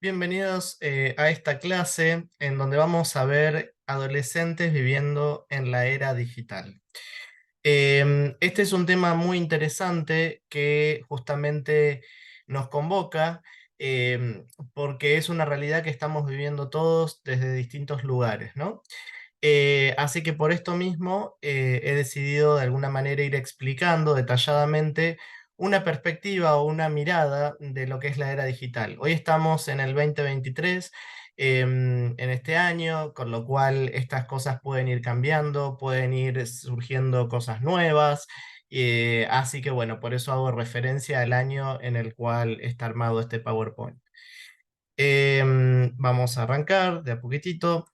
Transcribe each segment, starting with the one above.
Bienvenidos a esta clase en donde vamos a ver adolescentes viviendo en la era digital. Este es un tema muy interesante que justamente nos convoca porque es una realidad que estamos viviendo todos desde distintos lugares, ¿no? Así que por esto mismo he decidido de alguna manera ir explicando detalladamente una perspectiva o una mirada de lo que es la era digital. Hoy estamos en el 2023, en este año, con lo cual estas cosas pueden ir cambiando, pueden ir surgiendo cosas nuevas. Así que bueno, por eso hago referencia al año en el cual está armado este PowerPoint. Vamos a arrancar de a poquitito.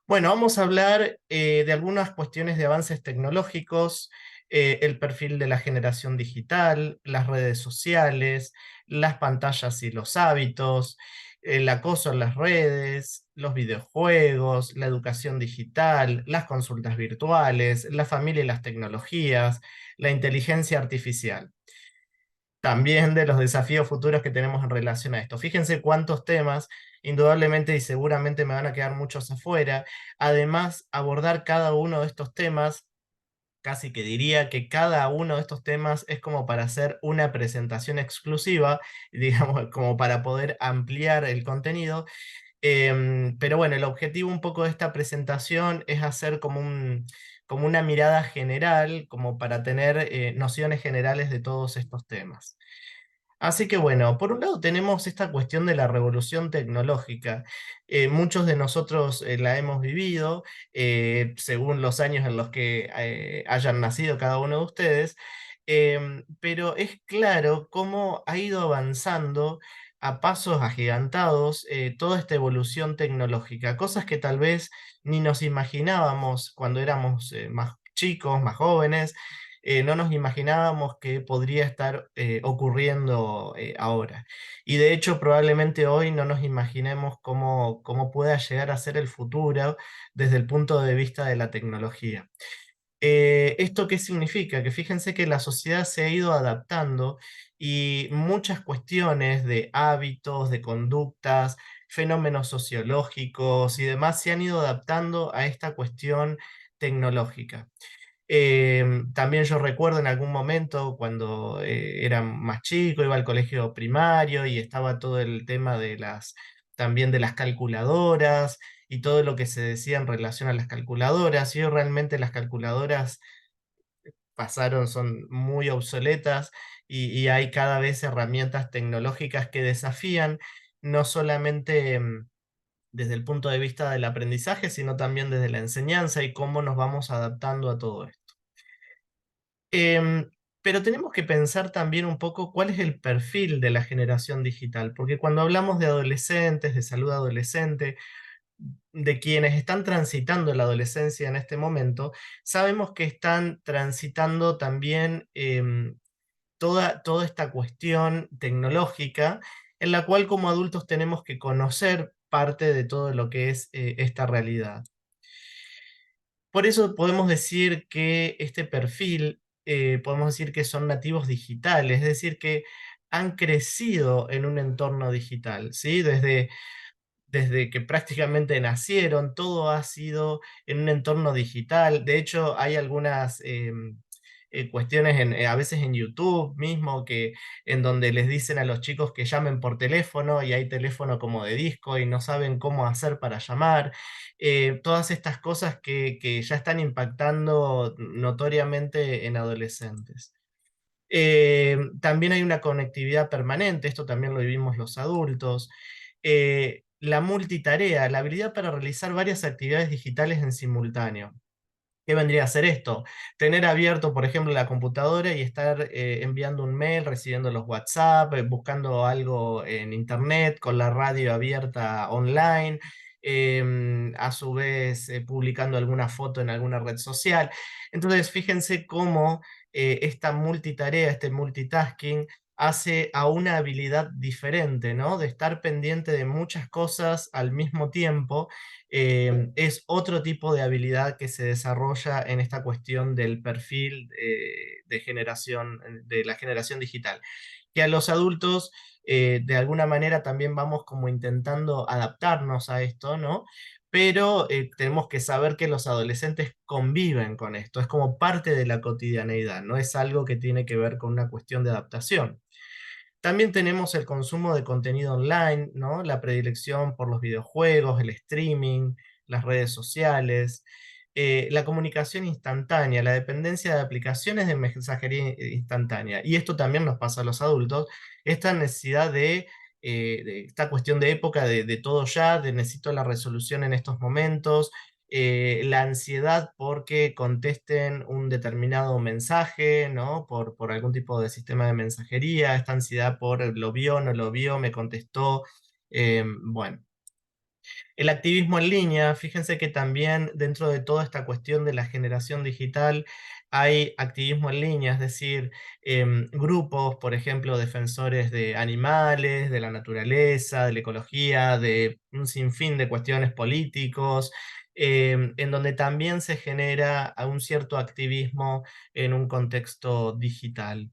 Bueno, vamos a hablar de algunas cuestiones de avances tecnológicos, el perfil de la generación digital, las redes sociales, las pantallas y los hábitos, el acoso en las redes, los videojuegos, la educación digital, las consultas virtuales, la familia y las tecnologías, la inteligencia artificial. También de los desafíos futuros que tenemos en relación a esto. Fíjense cuántos temas, indudablemente y seguramente me van a quedar muchos afuera. Además, abordar cada uno de estos temas, casi que diría que cada uno de estos temas es como para hacer una presentación exclusiva, digamos, como para poder ampliar el contenido. Pero bueno, el objetivo un poco de esta presentación es hacer como una mirada general, como para tener nociones generales de todos estos temas. Así que bueno, por un lado tenemos esta cuestión de la revolución tecnológica. Muchos de nosotros la hemos vivido, según los años en los que hayan nacido cada uno de ustedes, pero es claro cómo ha ido avanzando a pasos agigantados toda esta evolución tecnológica, cosas que tal vez ni nos imaginábamos cuando éramos más chicos, más jóvenes. No nos imaginábamos que podría estar ocurriendo ahora. Y de hecho, probablemente hoy no nos imaginemos cómo pueda llegar a ser el futuro desde el punto de vista de la tecnología. ¿Esto qué significa? Que fíjense que la sociedad se ha ido adaptando y muchas cuestiones de hábitos, de conductas, fenómenos sociológicos y demás se han ido adaptando a esta cuestión tecnológica. También yo recuerdo en algún momento cuando era más chico, iba al colegio primario y estaba todo el tema también de las calculadoras y todo lo que se decía en relación a las calculadoras. Y hoy realmente las calculadoras son muy obsoletas y hay cada vez herramientas tecnológicas que desafían no solamente desde el punto de vista del aprendizaje, sino también desde la enseñanza y cómo nos vamos adaptando a todo esto. Em, pero tenemos que pensar también un poco cuál es el perfil de la generación digital, porque cuando hablamos de adolescentes, de salud adolescente, de quienes están transitando la adolescencia en este momento, sabemos que están transitando también toda esta cuestión tecnológica en la cual como adultos tenemos que conocer parte de todo lo que es esta realidad. Por eso podemos decir que este perfil, podemos decir que son nativos digitales, es decir, que han crecido en un entorno digital, ¿sí? Desde que prácticamente nacieron, todo ha sido en un entorno digital. De hecho, hay algunas cuestiones a veces en YouTube mismo en donde les dicen a los chicos que llamen por teléfono y hay teléfono como de disco y no saben cómo hacer para llamar. Todas estas cosas que ya están impactando notoriamente en adolescentes. También hay una conectividad permanente, esto también lo vivimos los adultos. La multitarea, la habilidad para realizar varias actividades digitales en simultáneo. ¿Qué vendría a ser esto? Tener abierto, por ejemplo, la computadora y estar enviando un mail, recibiendo los WhatsApp, buscando algo en internet, con la radio abierta online, a su vez publicando alguna foto en alguna red social. Entonces, fíjense cómo esta multitarea, este multitasking, hace a una habilidad diferente, ¿no? De estar pendiente de muchas cosas al mismo tiempo. Es otro tipo de habilidad que se desarrolla en esta cuestión del perfil de la generación digital, que a los adultos de alguna manera también vamos como intentando adaptarnos a esto, ¿no? Pero tenemos que saber que los adolescentes conviven con esto, es como parte de la cotidianeidad, no es algo que tiene que ver con una cuestión de adaptación. También tenemos el consumo de contenido online, ¿no? La predilección por los videojuegos, el streaming, las redes sociales, la comunicación instantánea, la dependencia de aplicaciones de mensajería instantánea. Y esto también nos pasa a los adultos, esta necesidad de esta cuestión de época, de todo ya, de necesito la resolución en estos momentos, la ansiedad porque contesten un determinado mensaje, ¿no? Por algún tipo de sistema de mensajería, esta ansiedad por lo vio, no lo vio, me contestó. Bueno, el activismo en línea, fíjense que también dentro de toda esta cuestión de la generación digital hay activismo en línea, es decir, grupos, por ejemplo, defensores de animales, de la naturaleza, de la ecología, de un sinfín de cuestiones políticos, en donde también se genera un cierto activismo en un contexto digital.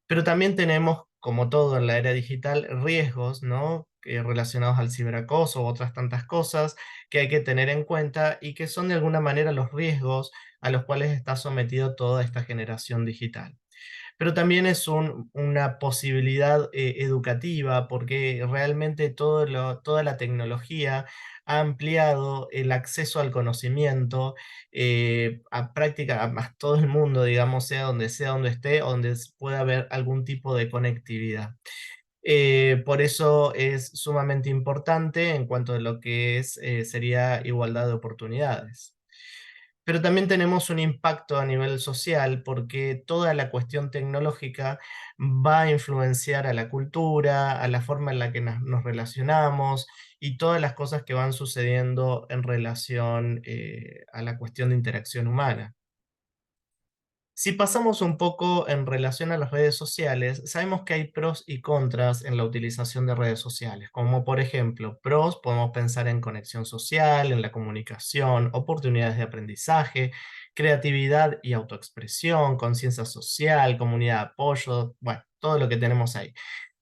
Pero también tenemos, como todo en la era digital, riesgos, ¿no? Relacionados al ciberacoso u otras tantas cosas que hay que tener en cuenta y que son de alguna manera los riesgos a los cuales está sometido toda esta generación digital. Pero también es una posibilidad educativa porque realmente toda la tecnología ha ampliado el acceso al conocimiento a práctica a todo el mundo, digamos, sea donde esté, o donde pueda haber algún tipo de conectividad. Por eso es sumamente importante en cuanto a lo que sería igualdad de oportunidades. Pero también tenemos un impacto a nivel social porque toda la cuestión tecnológica va a influenciar a la cultura, a la forma en la que nos relacionamos y todas las cosas que van sucediendo en relación a la cuestión de interacción humana. Si pasamos un poco en relación a las redes sociales, sabemos que hay pros y contras en la utilización de redes sociales, como por ejemplo, pros, podemos pensar en conexión social, en la comunicación, oportunidades de aprendizaje, creatividad y autoexpresión, conciencia social, comunidad de apoyo, bueno, todo lo que tenemos ahí.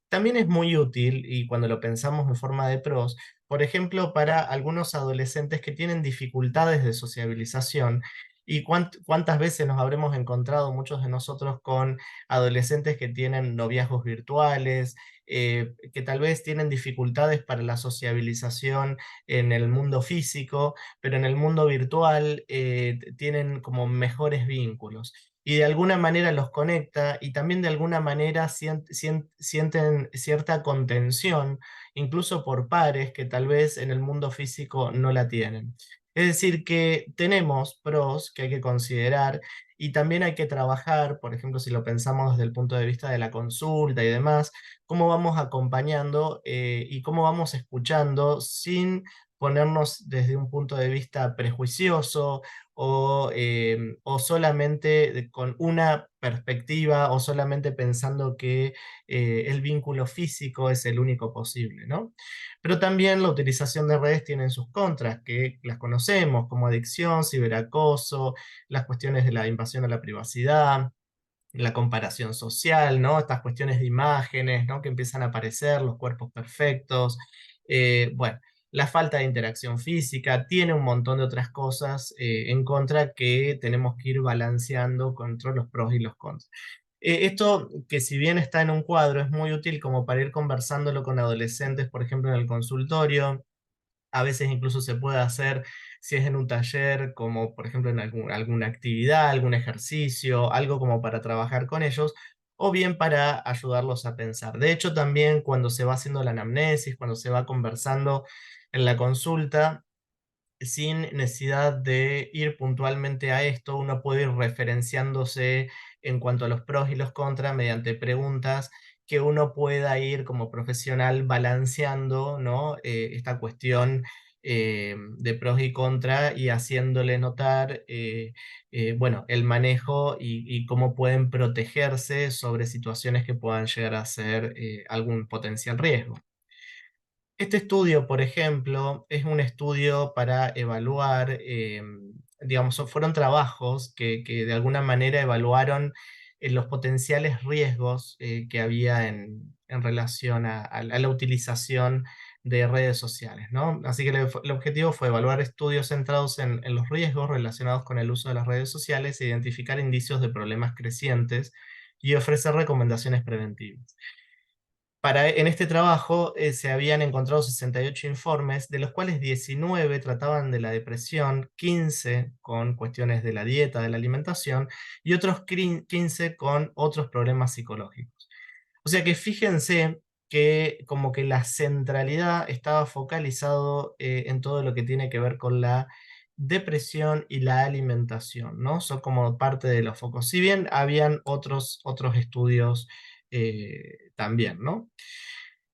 También es muy útil, y cuando lo pensamos en forma de pros, por ejemplo, para algunos adolescentes que tienen dificultades de sociabilización, y cuántas veces nos habremos encontrado muchos de nosotros con adolescentes que tienen noviazgos virtuales, que tal vez tienen dificultades para la sociabilización en el mundo físico, pero en el mundo virtual tienen como mejores vínculos y de alguna manera los conecta y también de alguna manera sienten cierta contención, incluso por pares que tal vez en el mundo físico no la tienen. Es decir, que tenemos pros que hay que considerar y también hay que trabajar, por ejemplo, si lo pensamos desde el punto de vista de la consulta y demás, cómo vamos acompañando y cómo vamos escuchando sin ponernos desde un punto de vista prejuicioso o solamente con una perspectiva o solamente pensando que el vínculo físico es el único posible, ¿no? Pero también la utilización de redes tiene sus contras, que las conocemos, como adicción, ciberacoso, las cuestiones de la invasión a la privacidad, la comparación social, ¿no? Estas cuestiones de imágenes, ¿no? Que empiezan a aparecer, los cuerpos perfectos, bueno, la falta de interacción física, tiene un montón de otras cosas en contra que tenemos que ir balanceando contra los pros y los contras. Esto que si bien está en un cuadro, es muy útil como para ir conversándolo con adolescentes, por ejemplo, en el consultorio, a veces incluso se puede hacer si es en un taller, como por ejemplo en alguna actividad, algún ejercicio, algo como para trabajar con ellos, o bien para ayudarlos a pensar. De hecho, también cuando se va haciendo la anamnesis, cuando se va conversando en la consulta, sin necesidad de ir puntualmente a esto, uno puede ir referenciándose en cuanto a los pros y los contras mediante preguntas que uno pueda ir como profesional balanceando, ¿no? Esta cuestión de pros y contras y haciéndole notar, bueno, el manejo y cómo pueden protegerse sobre situaciones que puedan llegar a ser algún potencial riesgo. Este estudio, por ejemplo, es un estudio para evaluar, digamos, fueron trabajos que de alguna manera evaluaron los potenciales riesgos que había en relación a la utilización de redes sociales, ¿no? Así que el objetivo fue evaluar estudios centrados en los riesgos relacionados con el uso de las redes sociales e identificar indicios de problemas crecientes y ofrecer recomendaciones preventivas. En este trabajo se habían encontrado 68 informes, de los cuales 19 trataban de la depresión, 15 con cuestiones de la dieta, de la alimentación, y otros 15 con otros problemas psicológicos. O sea que fíjense que como que la centralidad estaba focalizado en todo lo que tiene que ver con la depresión y la alimentación, ¿no? Son como parte de los focos. Si bien habían otros estudios también, ¿no?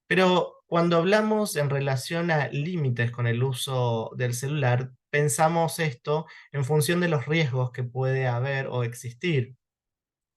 Pero cuando hablamos en relación a límites con el uso del celular, pensamos esto en función de los riesgos que puede haber o existir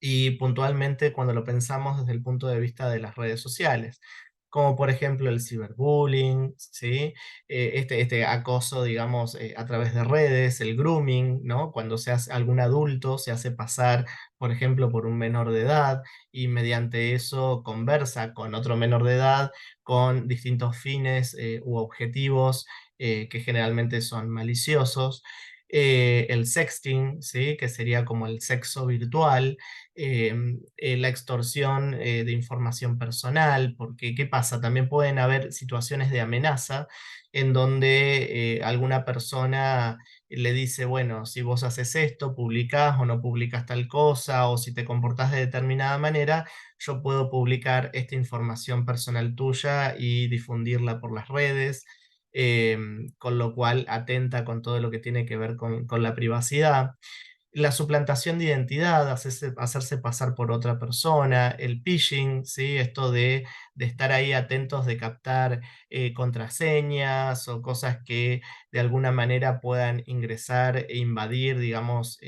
y puntualmente cuando lo pensamos desde el punto de vista de las redes sociales, como por ejemplo el ciberbullying, ¿sí? Este acoso, digamos, a través de redes, el grooming, ¿no? Cuando algún adulto se hace pasar, por ejemplo, por un menor de edad y mediante eso conversa con otro menor de edad con distintos fines u objetivos que generalmente son maliciosos. El sexting, ¿sí? Que sería como el sexo virtual, la extorsión de información personal, porque ¿qué pasa? También pueden haber situaciones de amenaza en donde alguna persona le dice, bueno, si vos haces esto, publicás o no publicas tal cosa, o si te comportás de determinada manera, yo puedo publicar esta información personal tuya y difundirla por las redes. Con lo cual atenta con todo lo que tiene que ver con la privacidad. La suplantación de identidad, hacerse pasar por otra persona, el phishing, ¿sí? Esto de estar ahí atentos de captar contraseñas o cosas que de alguna manera puedan ingresar e invadir, digamos,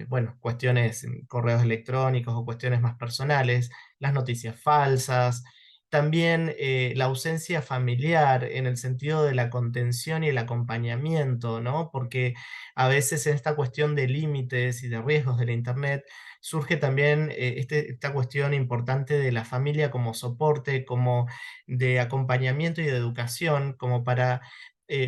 bueno, cuestiones, correos electrónicos o cuestiones más personales, las noticias falsas. También la ausencia familiar en el sentido de la contención y el acompañamiento, ¿no? Porque a veces en esta cuestión de límites y de riesgos de la Internet surge también esta cuestión importante de la familia como soporte, como de acompañamiento y de educación, como para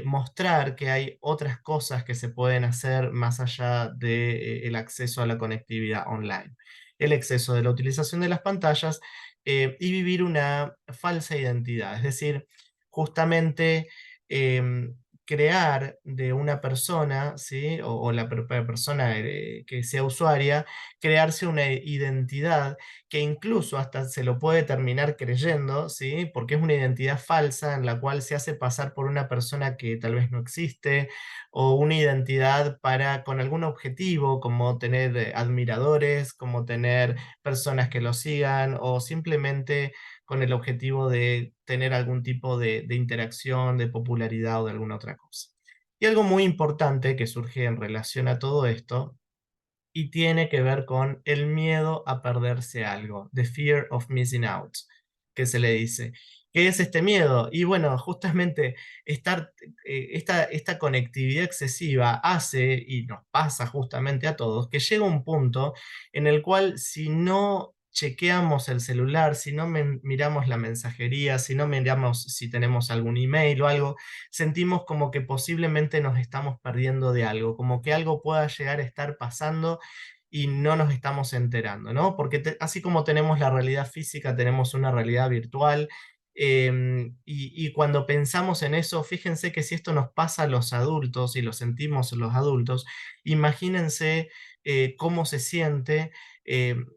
mostrar que hay otras cosas que se pueden hacer más allá del acceso a la conectividad online. El exceso de la utilización de las pantallas y vivir una falsa identidad, es decir, justamente em, crear de una persona, ¿sí? O la persona que sea usuaria, crearse una identidad que incluso hasta se lo puede terminar creyendo, ¿sí? Porque es una identidad falsa en la cual se hace pasar por una persona que tal vez no existe, o una identidad con algún objetivo, como tener admiradores, como tener personas que lo sigan, o simplemente con el objetivo de tener algún tipo de interacción, de popularidad o de alguna otra cosa. Y algo muy importante que surge en relación a todo esto y tiene que ver con el miedo a perderse algo, the fear of missing out, que se le dice. ¿Qué es este miedo? Y bueno, justamente esta conectividad excesiva hace, y nos pasa justamente a todos, que llega un punto en el cual si no chequeamos el celular, si no miramos la mensajería, si no miramos si tenemos algún email o algo, sentimos como que posiblemente nos estamos perdiendo de algo, como que algo pueda llegar a estar pasando y no nos estamos enterando, ¿no? Porque así como tenemos la realidad física, tenemos una realidad virtual. Y cuando pensamos en eso, fíjense que si esto nos pasa a los adultos y lo sentimos los adultos, imagínense cómo se siente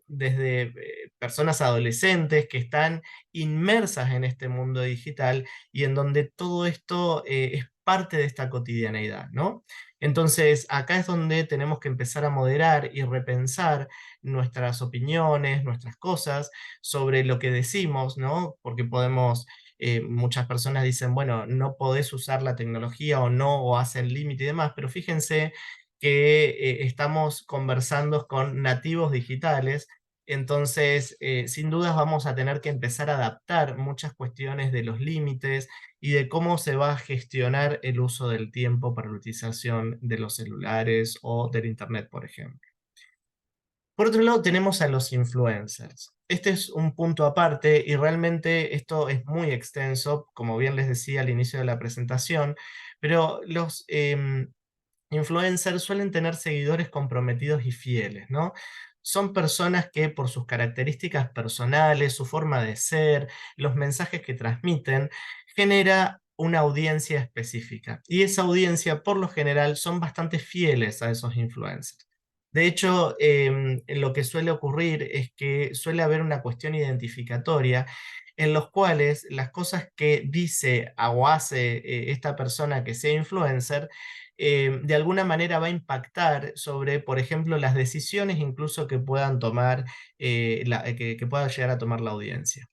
desde personas adolescentes que están inmersas en este mundo digital y en donde todo esto es parte de esta cotidianeidad, ¿no? Entonces, acá es donde tenemos que empezar a moderar y repensar nuestras opiniones, nuestras cosas sobre lo que decimos, ¿no? Porque muchas personas dicen, bueno, no podés usar la tecnología o no, o hacen límite y demás, pero fíjense que estamos conversando con nativos digitales. Entonces, sin dudas vamos a tener que empezar a adaptar muchas cuestiones de los límites y de cómo se va a gestionar el uso del tiempo para la utilización de los celulares o del Internet, por ejemplo. Por otro lado, tenemos a los influencers. Este es un punto aparte y realmente esto es muy extenso, como bien les decía al inicio de la presentación, pero los influencers suelen tener seguidores comprometidos y fieles, ¿no? Son personas que por sus características personales, su forma de ser, los mensajes que transmiten, genera una audiencia específica. Y esa audiencia, por lo general, son bastante fieles a esos influencers. De hecho, lo que suele ocurrir es que suele haber una cuestión identificatoria en los cuales las cosas que dice o hace esta persona que sea influencer, de alguna manera va a impactar sobre, por ejemplo, las decisiones incluso que puedan tomar, que pueda llegar a tomar la audiencia.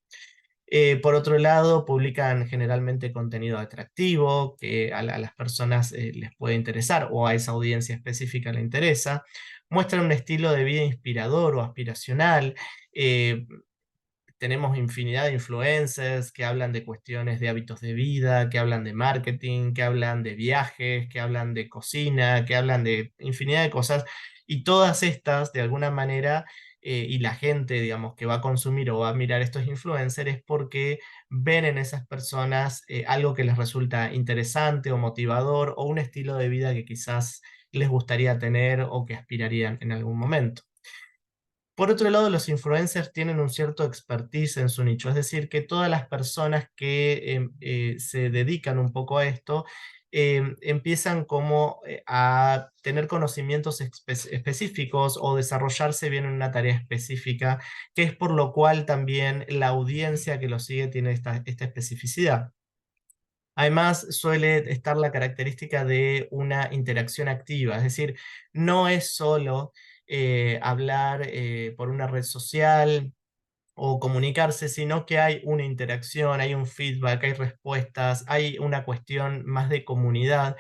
Por otro lado, publican generalmente contenido atractivo que a las personas les puede interesar o a esa audiencia específica le interesa. Muestran un estilo de vida inspirador o aspiracional. eh, Tenemos infinidad de influencers que hablan de cuestiones de hábitos de vida, que hablan de marketing, que hablan de viajes, que hablan de cocina, que hablan de infinidad de cosas. Y todas estas, de alguna manera, y la gente, digamos, que va a consumir o va a mirar estos influencers es porque ven en esas personas algo que les resulta interesante o motivador o un estilo de vida que quizás les gustaría tener o que aspirarían en algún momento. Por otro lado, los influencers tienen un cierto expertise en su nicho, es decir, que todas las personas que se dedican un poco a esto empiezan como a tener conocimientos específicos o desarrollarse bien en una tarea específica, que es por lo cual también la audiencia que lo sigue tiene esta especificidad. Además, suele estar la característica de una interacción activa, es decir, no es solo hablar por una red social o comunicarse, sino que hay una interacción, hay un feedback, hay respuestas, hay una cuestión más de comunidad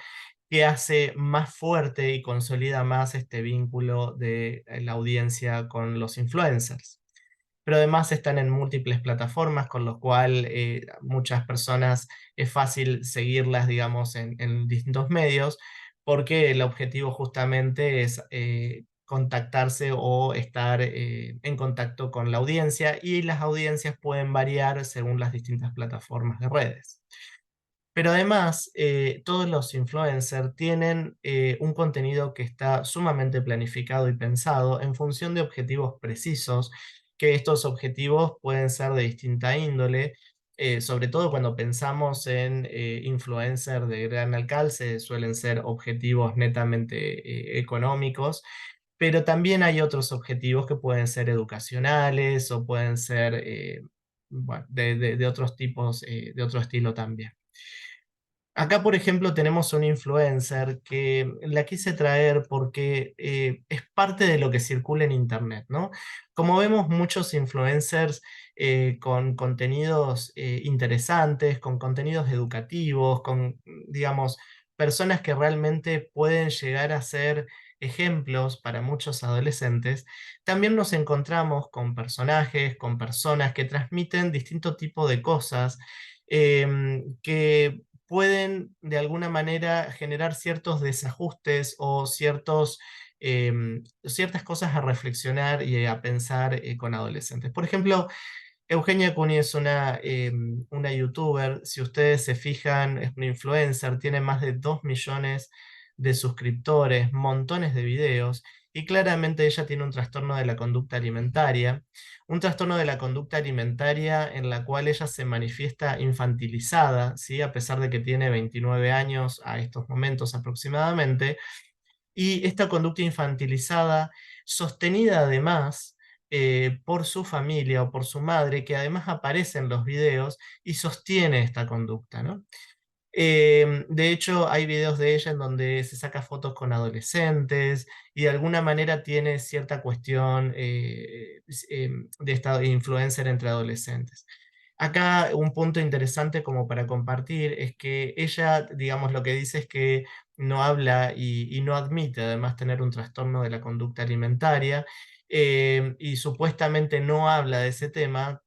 que hace más fuerte y consolida más este vínculo de la audiencia con los influencers. Pero además están en múltiples plataformas, con lo cual muchas personas es fácil seguirlas, digamos, en distintos medios, porque el objetivo justamente es contactarse o estar en contacto con la audiencia y las audiencias pueden variar según las distintas plataformas de redes. Pero además, todos los influencers tienen un contenido que está sumamente planificado y pensado en función de objetivos precisos, que estos objetivos pueden ser de distinta índole, sobre todo cuando pensamos en influencers de gran alcance, suelen ser objetivos netamente económicos, pero también hay otros objetivos que pueden ser educacionales o pueden ser bueno, de otros tipos, de otro estilo también. Acá, por ejemplo, tenemos un influencer que la quise traer porque es parte de lo que circula en Internet, ¿no? Como vemos, muchos influencers con contenidos interesantes, con contenidos educativos, con, digamos, personas que realmente pueden llegar a ser ejemplos para muchos adolescentes, también nos encontramos con personajes, con personas que transmiten distinto tipo de cosas que pueden de alguna manera generar ciertos desajustes o ciertas cosas a reflexionar y a pensar con adolescentes. Por ejemplo, Eugenia Cuni es una youtuber, si ustedes se fijan, es una influencer, tiene más de 2 millones de suscriptores, montones de videos, y claramente ella tiene un trastorno de la conducta alimentaria, un trastorno de la conducta alimentaria en la cual ella se manifiesta infantilizada, ¿sí? A pesar de que tiene 29 años a estos momentos aproximadamente, y esta conducta infantilizada, sostenida además por su familia o por su madre, que además aparece en los videos y sostiene esta conducta, ¿no? De hecho, hay videos de ella en donde se saca fotos con adolescentes y de alguna manera tiene cierta cuestión de esta influencer entre adolescentes. Acá un punto interesante como para compartir es que ella, digamos, lo que dice es que no habla y no admite además tener un trastorno de la conducta alimentaria y supuestamente no habla de ese tema,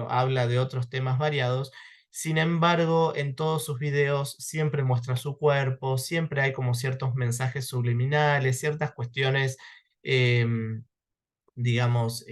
habla de otros temas variados. Sin embargo, en todos sus videos siempre muestra su cuerpo, siempre hay como ciertos mensajes subliminales, ciertas cuestiones em, digamos,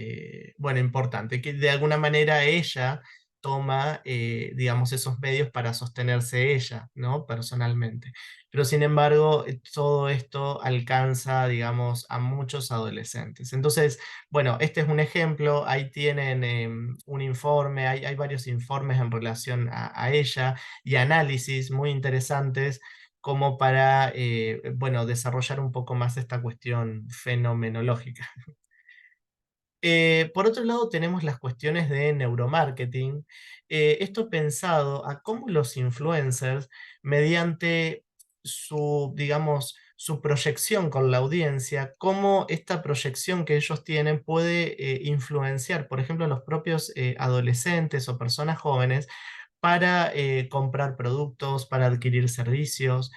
bueno, importante, que de alguna manera ella toma, digamos, esos medios para sostenerse ella, ¿no? Personalmente. Pero sin embargo, todo esto alcanza, digamos, a muchos adolescentes. Entonces, bueno, este es un ejemplo, ahí tienen un informe, hay varios informes en relación a ella y análisis muy interesantes como para, bueno, desarrollar un poco más esta cuestión fenomenológica. Por otro lado, tenemos las cuestiones de neuromarketing. Esto pensado a cómo los influencers, mediante su, digamos, su proyección con la audiencia, cómo esta proyección que ellos tienen puede influenciar, por ejemplo, a los propios adolescentes o personas jóvenes para comprar productos, para adquirir servicios.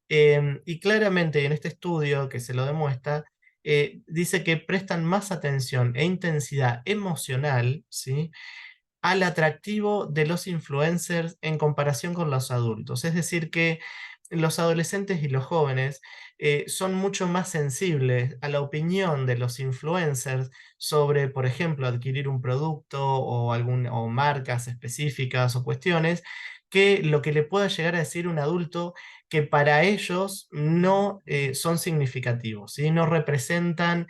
Y claramente en este estudio que se lo demuestra, dice que prestan más atención e intensidad emocional, ¿sí?, al atractivo de los influencers en comparación con los adultos. Es decir, que los adolescentes y los jóvenes son mucho más sensibles a la opinión de los influencers sobre, por ejemplo, adquirir un producto o marcas específicas o cuestiones, que lo que le pueda llegar a decir un adulto que para ellos no son significativos, ¿sí? No representan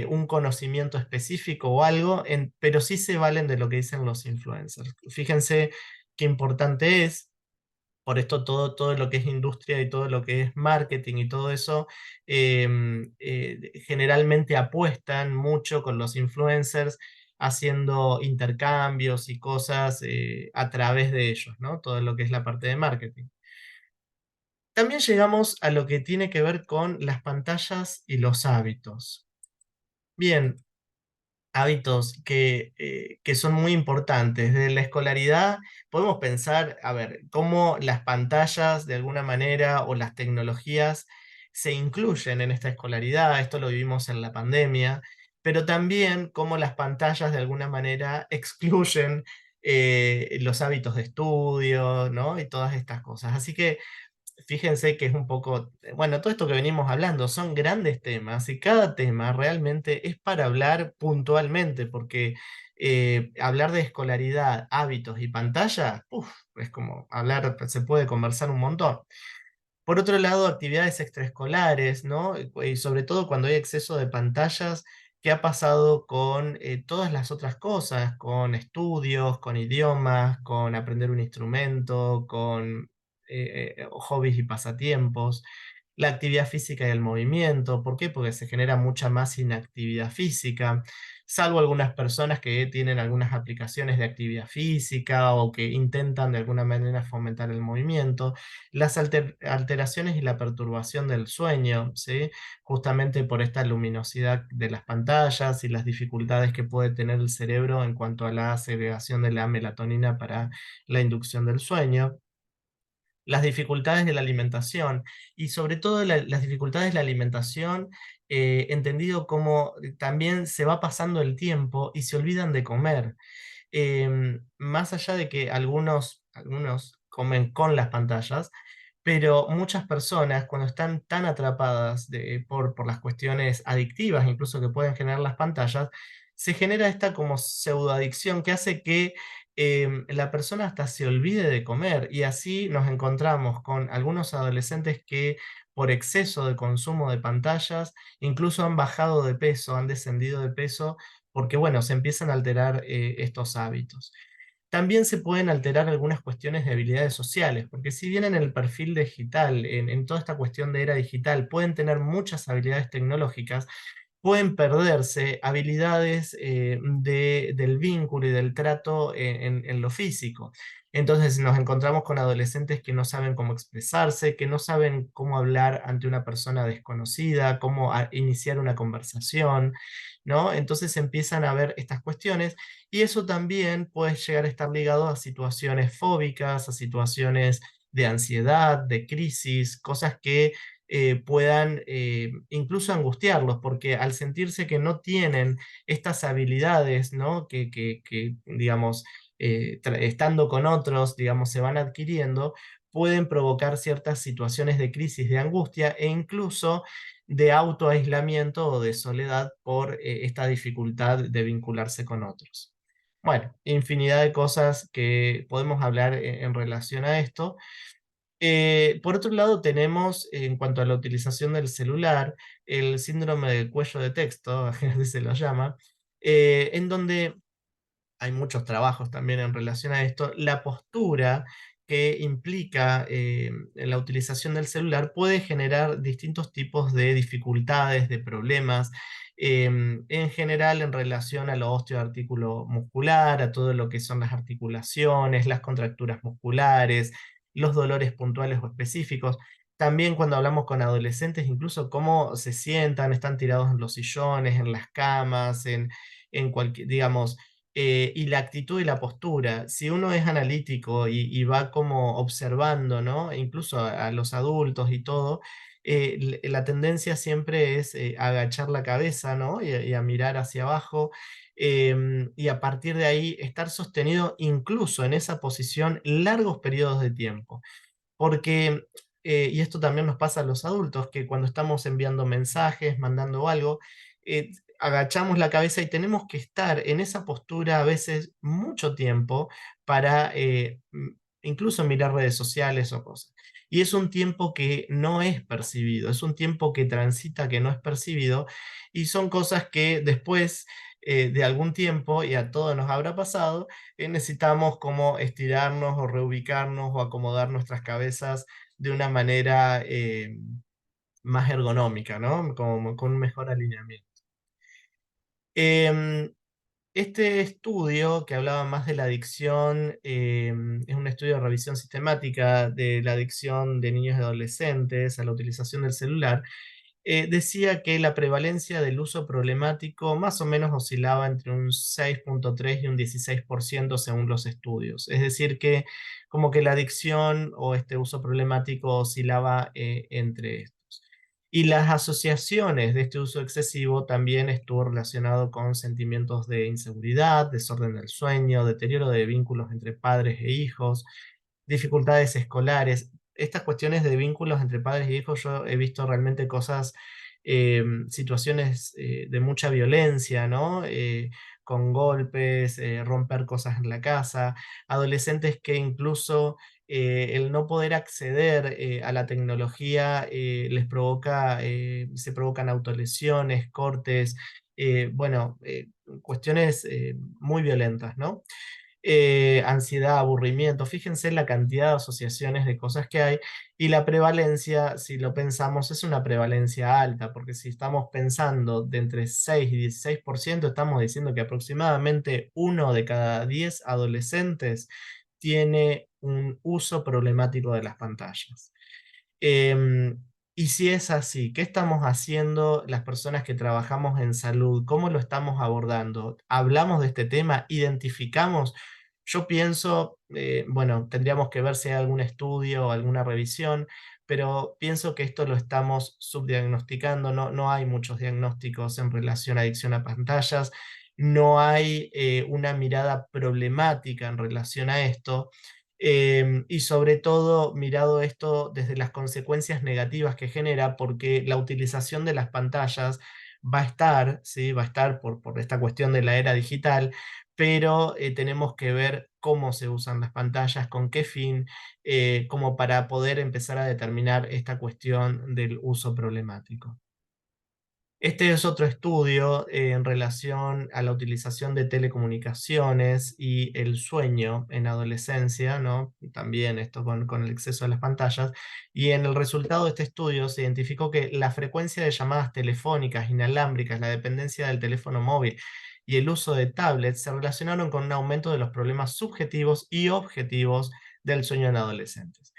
un conocimiento específico o algo, pero sí se valen de lo que dicen los influencers. Fíjense qué importante es, por esto todo lo que es industria y todo lo que es marketing y todo eso, generalmente apuestan mucho con los influencers haciendo intercambios y cosas a través de ellos, ¿no? Todo lo que es la parte de marketing. También llegamos a lo que tiene que ver con las pantallas y los hábitos. Bien, hábitos que son muy importantes. Desde la escolaridad podemos pensar, a ver, cómo las pantallas de alguna manera o las tecnologías se incluyen en esta escolaridad, esto lo vivimos en la pandemia, pero también cómo las pantallas de alguna manera excluyen los hábitos de estudio, ¿no? Y todas estas cosas. Así que fíjense que es un poco, bueno, todo esto que venimos hablando son grandes temas y cada tema realmente es para hablar puntualmente, porque hablar de escolaridad, hábitos y pantalla, uf, es como hablar, se puede conversar un montón. Por otro lado, actividades extraescolares, ¿no? Y sobre todo cuando hay exceso de pantallas, ¿qué ha pasado con todas las otras cosas? Con estudios, con idiomas, con aprender un instrumento, con hobbies y pasatiempos, la actividad física y el movimiento. ¿Por qué? Porque se genera mucha más inactividad física, salvo algunas personas que tienen algunas aplicaciones de actividad física o que intentan de alguna manera fomentar el movimiento, las alteraciones y la perturbación del sueño, ¿sí? Justamente por esta luminosidad de las pantallas y las dificultades que puede tener el cerebro en cuanto a la segregación de la melatonina para la inducción del sueño, las dificultades de la alimentación y sobre todo las dificultades de la alimentación, entendido como también se va pasando el tiempo y se olvidan de comer. Más allá de que algunos comen con las pantallas, pero muchas personas cuando están tan atrapadas por las cuestiones adictivas, incluso que pueden generar las pantallas, se genera esta como pseudoadicción que hace que la persona hasta se olvide de comer y así nos encontramos con algunos adolescentes que por exceso de consumo de pantallas incluso han bajado de peso, han descendido de peso porque bueno, se empiezan a alterar estos hábitos. También se pueden alterar algunas cuestiones de habilidades sociales, porque si bien en el perfil digital, en toda esta cuestión de era digital, pueden tener muchas habilidades tecnológicas, pueden perderse habilidades del vínculo y del trato en lo físico. Entonces nos encontramos con adolescentes que no saben cómo expresarse, que no saben cómo hablar ante una persona desconocida, cómo iniciar una conversación, ¿no? Entonces empiezan a ver estas cuestiones y eso también puede llegar a estar ligado a situaciones fóbicas, a situaciones de ansiedad, de crisis, cosas que puedan incluso angustiarlos, porque al sentirse que no tienen estas habilidades, ¿no? Digamos, estando con otros, digamos, se van adquiriendo, pueden provocar ciertas situaciones de crisis, de angustia e incluso de autoaislamiento o de soledad por esta dificultad de vincularse con otros. Bueno, infinidad de cosas que podemos hablar en relación a esto. Por otro lado, tenemos en cuanto a la utilización del celular, el síndrome del cuello de texto, así se lo llama, en donde hay muchos trabajos también en relación a esto, la postura que implica la utilización del celular puede generar distintos tipos de dificultades, de problemas, en general en relación a lo osteoartículo muscular, a todo lo que son las articulaciones, las contracturas musculares, los dolores puntuales o específicos. También cuando hablamos con adolescentes, incluso cómo se sientan, están tirados en los sillones, en las camas, en cualquier, digamos, y la actitud y la postura. Si uno es analítico y va como observando, ¿no? E incluso a los adultos y todo, la tendencia siempre es agachar la cabeza, ¿no? Y a mirar hacia abajo. Y a partir de ahí estar sostenido incluso en esa posición largos periodos de tiempo. Porque, y esto también nos pasa a los adultos, que cuando estamos enviando mensajes, mandando algo, agachamos la cabeza y tenemos que estar en esa postura a veces mucho tiempo para incluso mirar redes sociales o cosas. Y es un tiempo que no es percibido, es un tiempo que transita, que no es percibido, y son cosas que después de algún tiempo, y a todos nos habrá pasado, necesitamos como estirarnos o reubicarnos o acomodar nuestras cabezas de una manera más ergonómica, ¿no? Como, con un mejor alineamiento. Em, este estudio que hablaba más de la adicción, es un estudio de revisión sistemática de la adicción de niños y adolescentes a la utilización del celular, decía que la prevalencia del uso problemático más o menos oscilaba entre un 6,3 y un 16% según los estudios. Es decir, que como que la adicción o este uso problemático oscilaba entre estos. Y las asociaciones de este uso excesivo también estuvo relacionado con sentimientos de inseguridad, desorden del sueño, deterioro de vínculos entre padres e hijos, dificultades escolares. Estas cuestiones de vínculos entre padres y hijos, yo he visto realmente cosas, situaciones de mucha violencia, ¿no? Con golpes, romper cosas en la casa, adolescentes que incluso el no poder acceder a la tecnología les provoca, se provocan autolesiones, cortes, bueno, cuestiones muy violentas, ¿no? Ansiedad, aburrimiento. Fíjense la cantidad de asociaciones de cosas que hay y la prevalencia, si lo pensamos, es una prevalencia alta, porque si estamos pensando de entre 6 y 16%, estamos diciendo que aproximadamente 1 de cada 10 adolescentes tiene un uso problemático de las pantallas. Em, y si es así, ¿qué estamos haciendo las personas que trabajamos en salud? ¿Cómo lo estamos abordando? ¿Hablamos de este tema? ¿Identificamos? Yo pienso, bueno, tendríamos que ver si hay algún estudio o alguna revisión, pero pienso que esto lo estamos subdiagnosticando, no hay muchos diagnósticos en relación a adicción a pantallas, no hay una mirada problemática en relación a esto. Y sobre todo mirado esto desde las consecuencias negativas que genera, porque la utilización de las pantallas va a estar, ¿sí? Va a estar por esta cuestión de la era digital, pero tenemos que ver cómo se usan las pantallas, con qué fin, como para poder empezar a determinar esta cuestión del uso problemático. Este es otro estudio en relación a la utilización de telecomunicaciones y el sueño en adolescencia, ¿no? También esto con el exceso de las pantallas. Y en el resultado de este estudio se identificó que la frecuencia de llamadas telefónicas inalámbricas, la dependencia del teléfono móvil y el uso de tablets se relacionaron con un aumento de los problemas subjetivos y objetivos del sueño en adolescentes.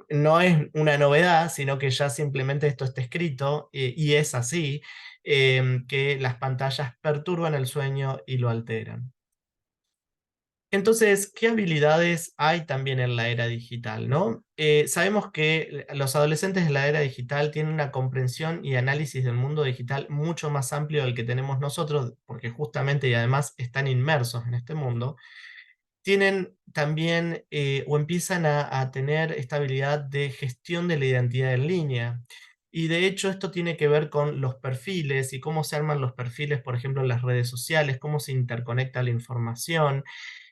No es una novedad, sino que ya simplemente esto está escrito y es así, que las pantallas perturban el sueño y lo alteran. Entonces, ¿qué habilidades hay también en la era digital, no? Sabemos que los adolescentes de la era digital tienen una comprensión y análisis del mundo digital mucho más amplio del que tenemos nosotros, porque justamente y además están inmersos en este mundo. tienen también o empiezan a tener esta habilidad de gestión de la identidad en línea. Y de hecho esto tiene que ver con los perfiles y cómo se arman los perfiles, por ejemplo, en las redes sociales, cómo se interconecta la información,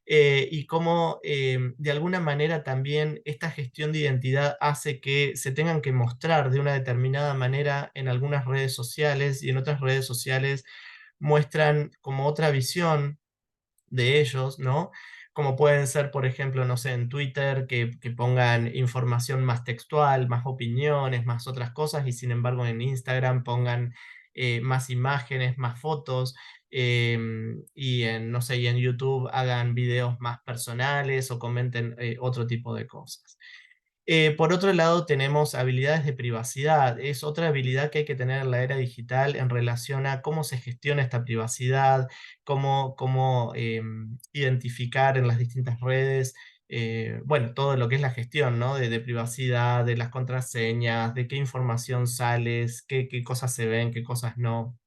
y cómo de alguna manera también esta gestión de identidad hace que se tengan que mostrar de una determinada manera en algunas redes sociales y en otras redes sociales muestran como otra visión de ellos, ¿no? Como pueden ser, por ejemplo, no sé, en Twitter, que pongan información más textual, más opiniones, más otras cosas, y sin embargo en Instagram pongan más imágenes, más fotos, y en, no sé, y en YouTube hagan videos más personales o comenten otro tipo de cosas. Por otro lado, tenemos habilidades de privacidad. Es otra habilidad que hay que tener en la era digital en relación a cómo se gestiona esta privacidad, cómo identificar en las distintas redes, bueno, todo lo que es la gestión, ¿no? De privacidad, de las contraseñas, de qué información sales, qué cosas se ven, qué cosas no.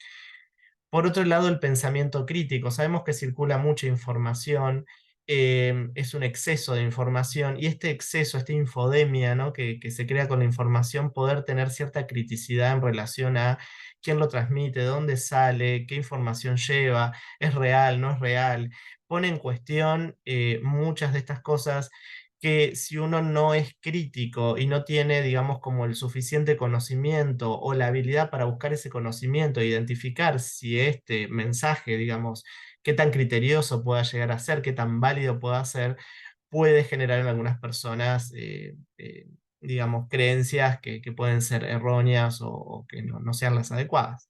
Por otro lado, el pensamiento crítico. Sabemos que circula mucha información, es un exceso de información y este exceso, esta infodemia, ¿no? que se crea con la información, poder tener cierta criticidad en relación a quién lo transmite, dónde sale, qué información lleva, es real, no es real, pone en cuestión muchas de estas cosas que si uno no es crítico y no tiene, digamos, como el suficiente conocimiento o la habilidad para buscar ese conocimiento e identificar si este mensaje, digamos, qué tan criterioso pueda llegar a ser, qué tan válido pueda ser, puede generar en algunas personas, digamos, creencias que pueden ser erróneas o que no sean las adecuadas.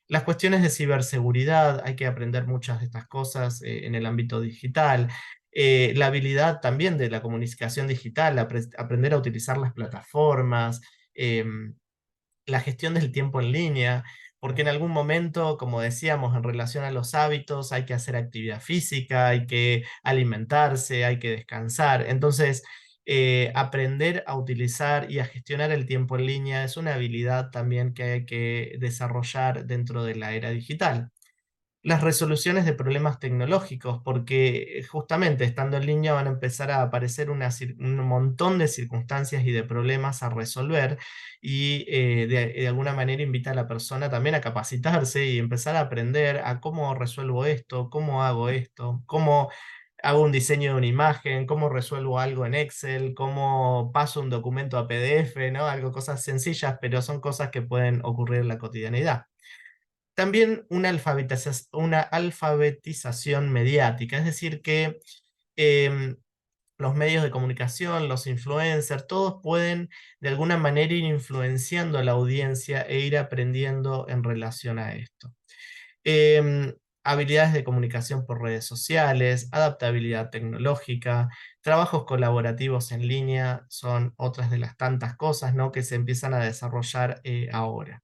Las cuestiones de ciberseguridad, hay que aprender muchas de estas cosas en el ámbito digital. La habilidad también de la comunicación digital, aprender a utilizar las plataformas, la gestión del tiempo en línea, porque en algún momento, como decíamos, en relación a los hábitos, hay que hacer actividad física, hay que alimentarse, hay que descansar. Entonces, aprender a utilizar y a gestionar el tiempo en línea es una habilidad también que hay que desarrollar dentro de la era digital. Las resoluciones de problemas tecnológicos, porque justamente estando en línea van a empezar a aparecer un montón de circunstancias y de problemas a resolver y de alguna manera invita a la persona también a capacitarse y empezar a aprender a cómo resuelvo esto, cómo hago esto, cómo hago un diseño de una imagen, cómo resuelvo algo en Excel, cómo paso un documento a PDF, ¿no? Algo, cosas sencillas, pero son cosas que pueden ocurrir en la cotidianidad. También una alfabetización mediática, es decir, que em, los medios de comunicación, los influencers, todos pueden de alguna manera ir influenciando a la audiencia e ir aprendiendo en relación a esto. Em, Habilidades de comunicación por redes sociales, adaptabilidad tecnológica, trabajos colaborativos en línea son otras de las tantas cosas, ¿no? que se empiezan a desarrollar ahora.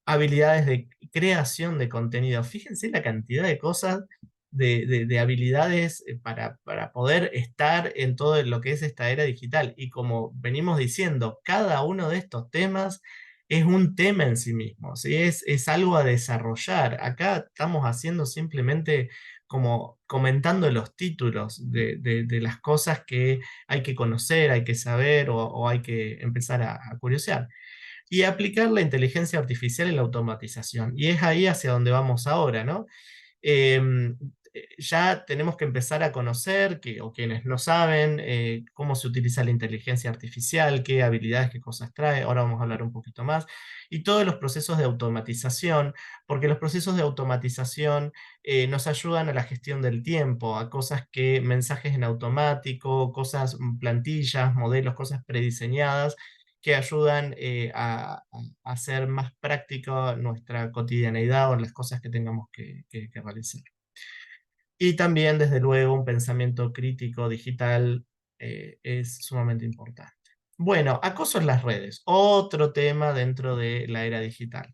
Habilidades de creación de contenido. Fíjense la cantidad de cosas, de habilidades para poder estar en todo lo que es esta era digital. Y como venimos diciendo, cada uno de estos temas es un tema en sí mismo, ¿sí? Es algo a desarrollar. Acá estamos haciendo simplemente como comentando los títulos de las cosas que hay que conocer, hay que saber o hay que empezar a curiosear y aplicar la inteligencia artificial en la automatización. Y es ahí hacia donde vamos ahora, ¿no? Em, ya tenemos que empezar a conocer, o quienes no saben, cómo se utiliza la inteligencia artificial, qué habilidades, qué cosas trae, ahora vamos a hablar un poquito más, y todos los procesos de automatización, porque los procesos de automatización nos ayudan a la gestión del tiempo, a cosas que, mensajes en automático, cosas, plantillas, modelos, cosas prediseñadas, que ayudan a hacer más práctica nuestra cotidianeidad o las cosas que tengamos que realizar. Y también, desde luego, un pensamiento crítico digital es sumamente importante. Bueno, acoso en las redes, otro tema dentro de la era digital.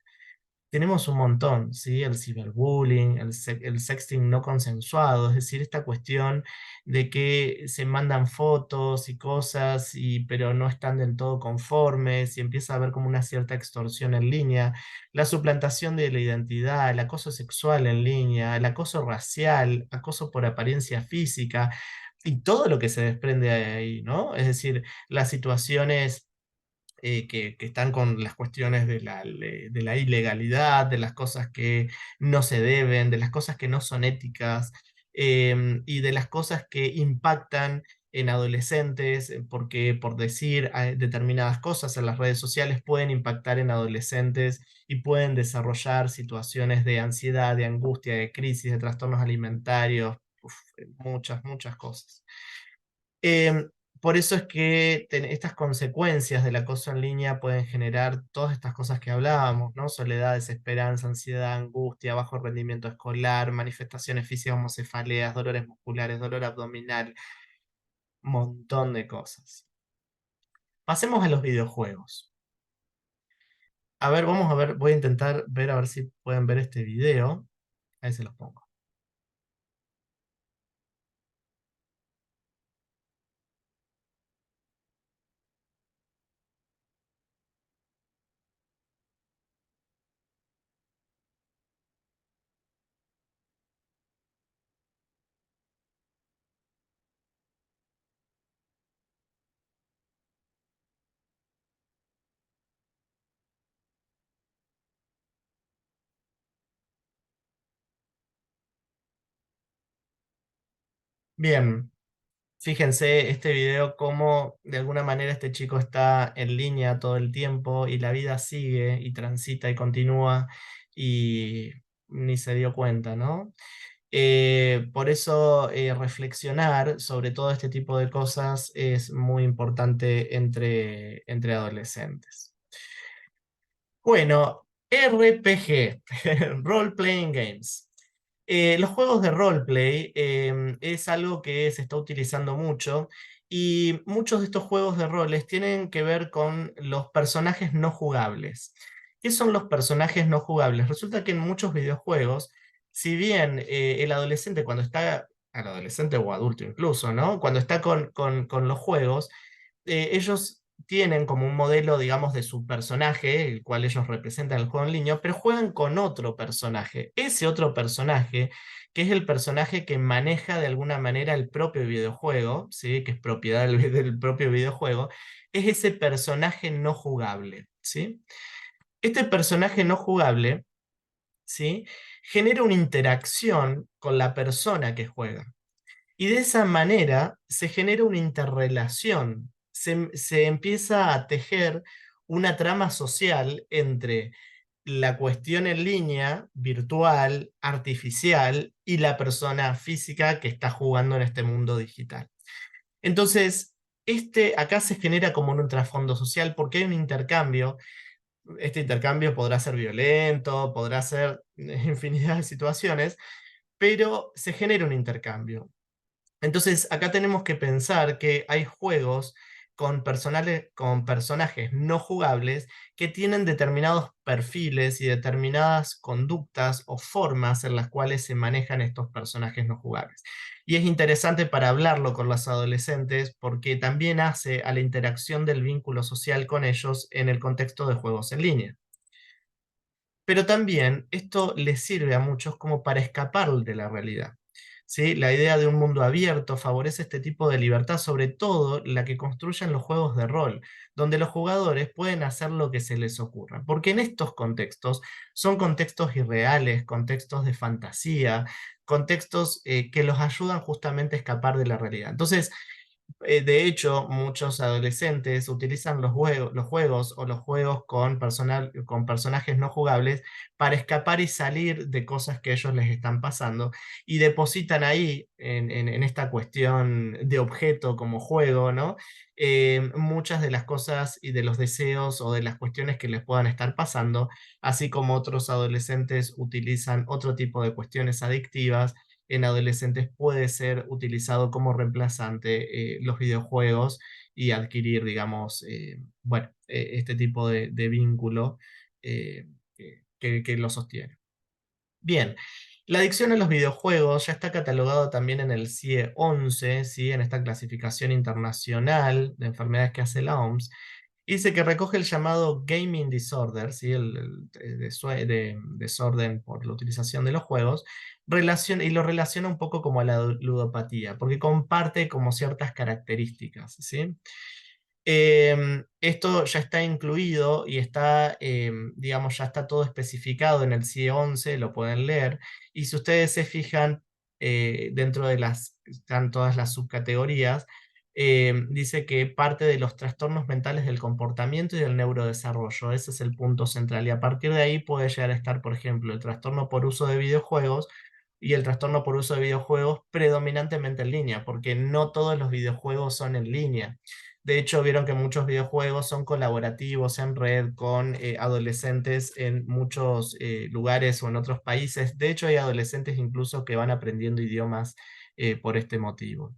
Tenemos un montón, ¿sí? El ciberbullying, el sexting no consensuado, es decir, esta cuestión de que se mandan fotos y cosas, pero no están del todo conformes y empieza a haber como una cierta extorsión en línea, la suplantación de la identidad, el acoso sexual en línea, el acoso racial, acoso por apariencia física. y todo lo que se desprende de ahí, ¿no? Es decir, las situaciones que están con las cuestiones de la ilegalidad, de las cosas que no se deben, de las cosas que no son éticas, y de las cosas que impactan en adolescentes, porque por decir determinadas cosas en las redes sociales pueden impactar en adolescentes y pueden desarrollar situaciones de ansiedad, de angustia, de crisis, de trastornos alimentarios, uf, muchas, muchas cosas. Em, por eso es que estas consecuencias del acoso en línea pueden generar todas estas cosas que hablábamos, ¿no? Soledad, desesperanza, ansiedad, angustia, bajo rendimiento escolar, manifestaciones físicas como cefaleas, dolores musculares, dolor abdominal, montón de cosas. Pasemos a los videojuegos. A ver, vamos a ver, voy a intentar ver a ver si pueden ver este video. Ahí se los pongo. Bien, fíjense este video cómo de alguna manera este chico está en línea todo el tiempo y la vida sigue y transita y continúa y ni se dio cuenta, ¿no? Por eso reflexionar sobre todo este tipo de cosas es muy importante entre adolescentes. Bueno, RPG, Role Playing Games. Los juegos de roleplay es algo que se está utilizando mucho y muchos de estos juegos de roles tienen que ver con los personajes no jugables. ¿Qué son los personajes no jugables? Resulta que en muchos videojuegos, si bien el adolescente cuando está, al adolescente o adulto incluso, ¿no? Cuando está con los juegos, ellos tienen como un modelo, digamos, de su personaje, el cual ellos representan el juego en línea, pero juegan con otro personaje. Ese otro personaje, que es el personaje que maneja de alguna manera el propio videojuego, ¿sí? Que es propiedad del propio videojuego, es ese personaje no jugable, ¿sí? Este personaje no jugable, ¿sí? Genera una interacción con la persona que juega. Y de esa manera se genera una interrelación, se empieza a tejer una trama social entre la cuestión en línea, virtual, artificial, y la persona física que está jugando en este mundo digital. Entonces, acá se genera como un trasfondo social porque hay un intercambio. Este intercambio podrá ser violento, podrá ser infinidad de situaciones, pero se genera un intercambio. Entonces, acá tenemos que pensar que hay juegos con personajes no jugables que tienen determinados perfiles y determinadas conductas o formas en las cuales se manejan estos personajes no jugables. Y es interesante para hablarlo con los adolescentes porque también hace a la interacción del vínculo social con ellos en el contexto de juegos en línea. Pero también esto les sirve a muchos como para escapar de la realidad. ¿Sí? La idea de un mundo abierto favorece este tipo de libertad, sobre todo la que construyen los juegos de rol, donde los jugadores pueden hacer lo que se les ocurra. Porque en estos contextos son contextos irreales, contextos de fantasía, contextos que los ayudan justamente a escapar de la realidad. Entonces, de hecho, muchos adolescentes utilizan los juegos o los juegos con personajes no jugables para escapar y salir de cosas que a ellos les están pasando y depositan ahí, en esta cuestión de objeto como juego, ¿no? Muchas de las cosas y de los deseos o de las cuestiones que les puedan estar pasando, así como otros adolescentes utilizan otro tipo de cuestiones adictivas en adolescentes puede ser utilizado como reemplazante los videojuegos y adquirir, digamos, bueno, este tipo de vínculo que lo sostiene. Bien, la adicción a los videojuegos ya está catalogado también en el CIE 11, ¿sí? En esta clasificación internacional de enfermedades que hace la OMS, Dice que recoge el llamado gaming disorder, ¿sí? Desorden por la utilización de los juegos, y lo relaciona un poco como a la ludopatía, porque comparte como ciertas características, ¿sí? Esto ya está incluido y está, digamos, ya está todo especificado en el CIE 11, lo pueden leer. Y si ustedes se fijan, dentro de están todas las subcategorías, dice que parte de los trastornos mentales del comportamiento y del neurodesarrollo, ese es el punto central. Y a partir de ahí puede llegar a estar, por ejemplo, el trastorno por uso de videojuegos y el trastorno por uso de videojuegos predominantemente en línea, porque no todos los videojuegos son en línea. De hecho, vieron que muchos videojuegos son colaborativos en red con adolescentes en muchos lugares o en otros países. De hecho, hay adolescentes incluso que van aprendiendo idiomas por este motivo.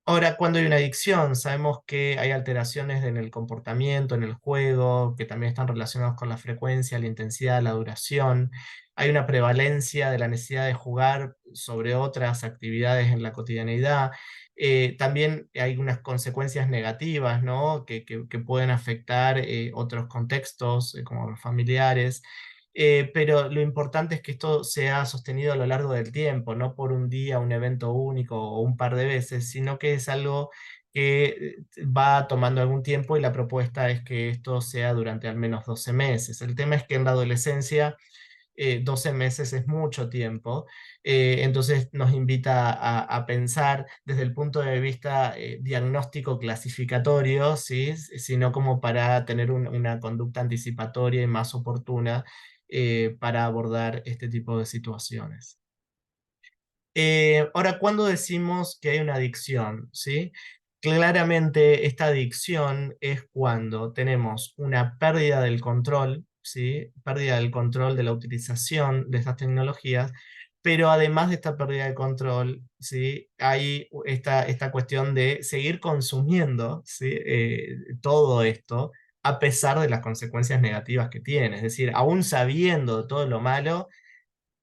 Ahora, cuando hay una adicción, sabemos que hay alteraciones en el comportamiento, en el juego, que también están relacionados con la frecuencia, la intensidad, la duración. Hay una prevalencia de la necesidad de jugar sobre otras actividades en la cotidianeidad. También hay unas consecuencias negativas, ¿no? Que pueden afectar otros contextos, como los familiares. Pero lo importante es que esto sea sostenido a lo largo del tiempo, no por un día, un evento único o un par de veces, sino que es algo que va tomando algún tiempo y la propuesta es que esto sea durante al menos 12 meses. El tema es que en la adolescencia 12 meses es mucho tiempo, entonces nos invita a pensar desde el punto de vista diagnóstico clasificatorio, ¿sí? Sino como para tener una conducta anticipatoria y más oportuna para abordar este tipo de situaciones. Ahora, ¿cuándo decimos que hay una adicción? ¿Sí? Claramente esta adicción es cuando tenemos una pérdida del control, ¿sí? Pérdida del control de la utilización de estas tecnologías, pero además de esta pérdida de control, ¿sí? Hay esta cuestión de seguir consumiendo, ¿sí? Todo esto a pesar de las consecuencias negativas que tiene. Es decir, aún sabiendo todo lo malo,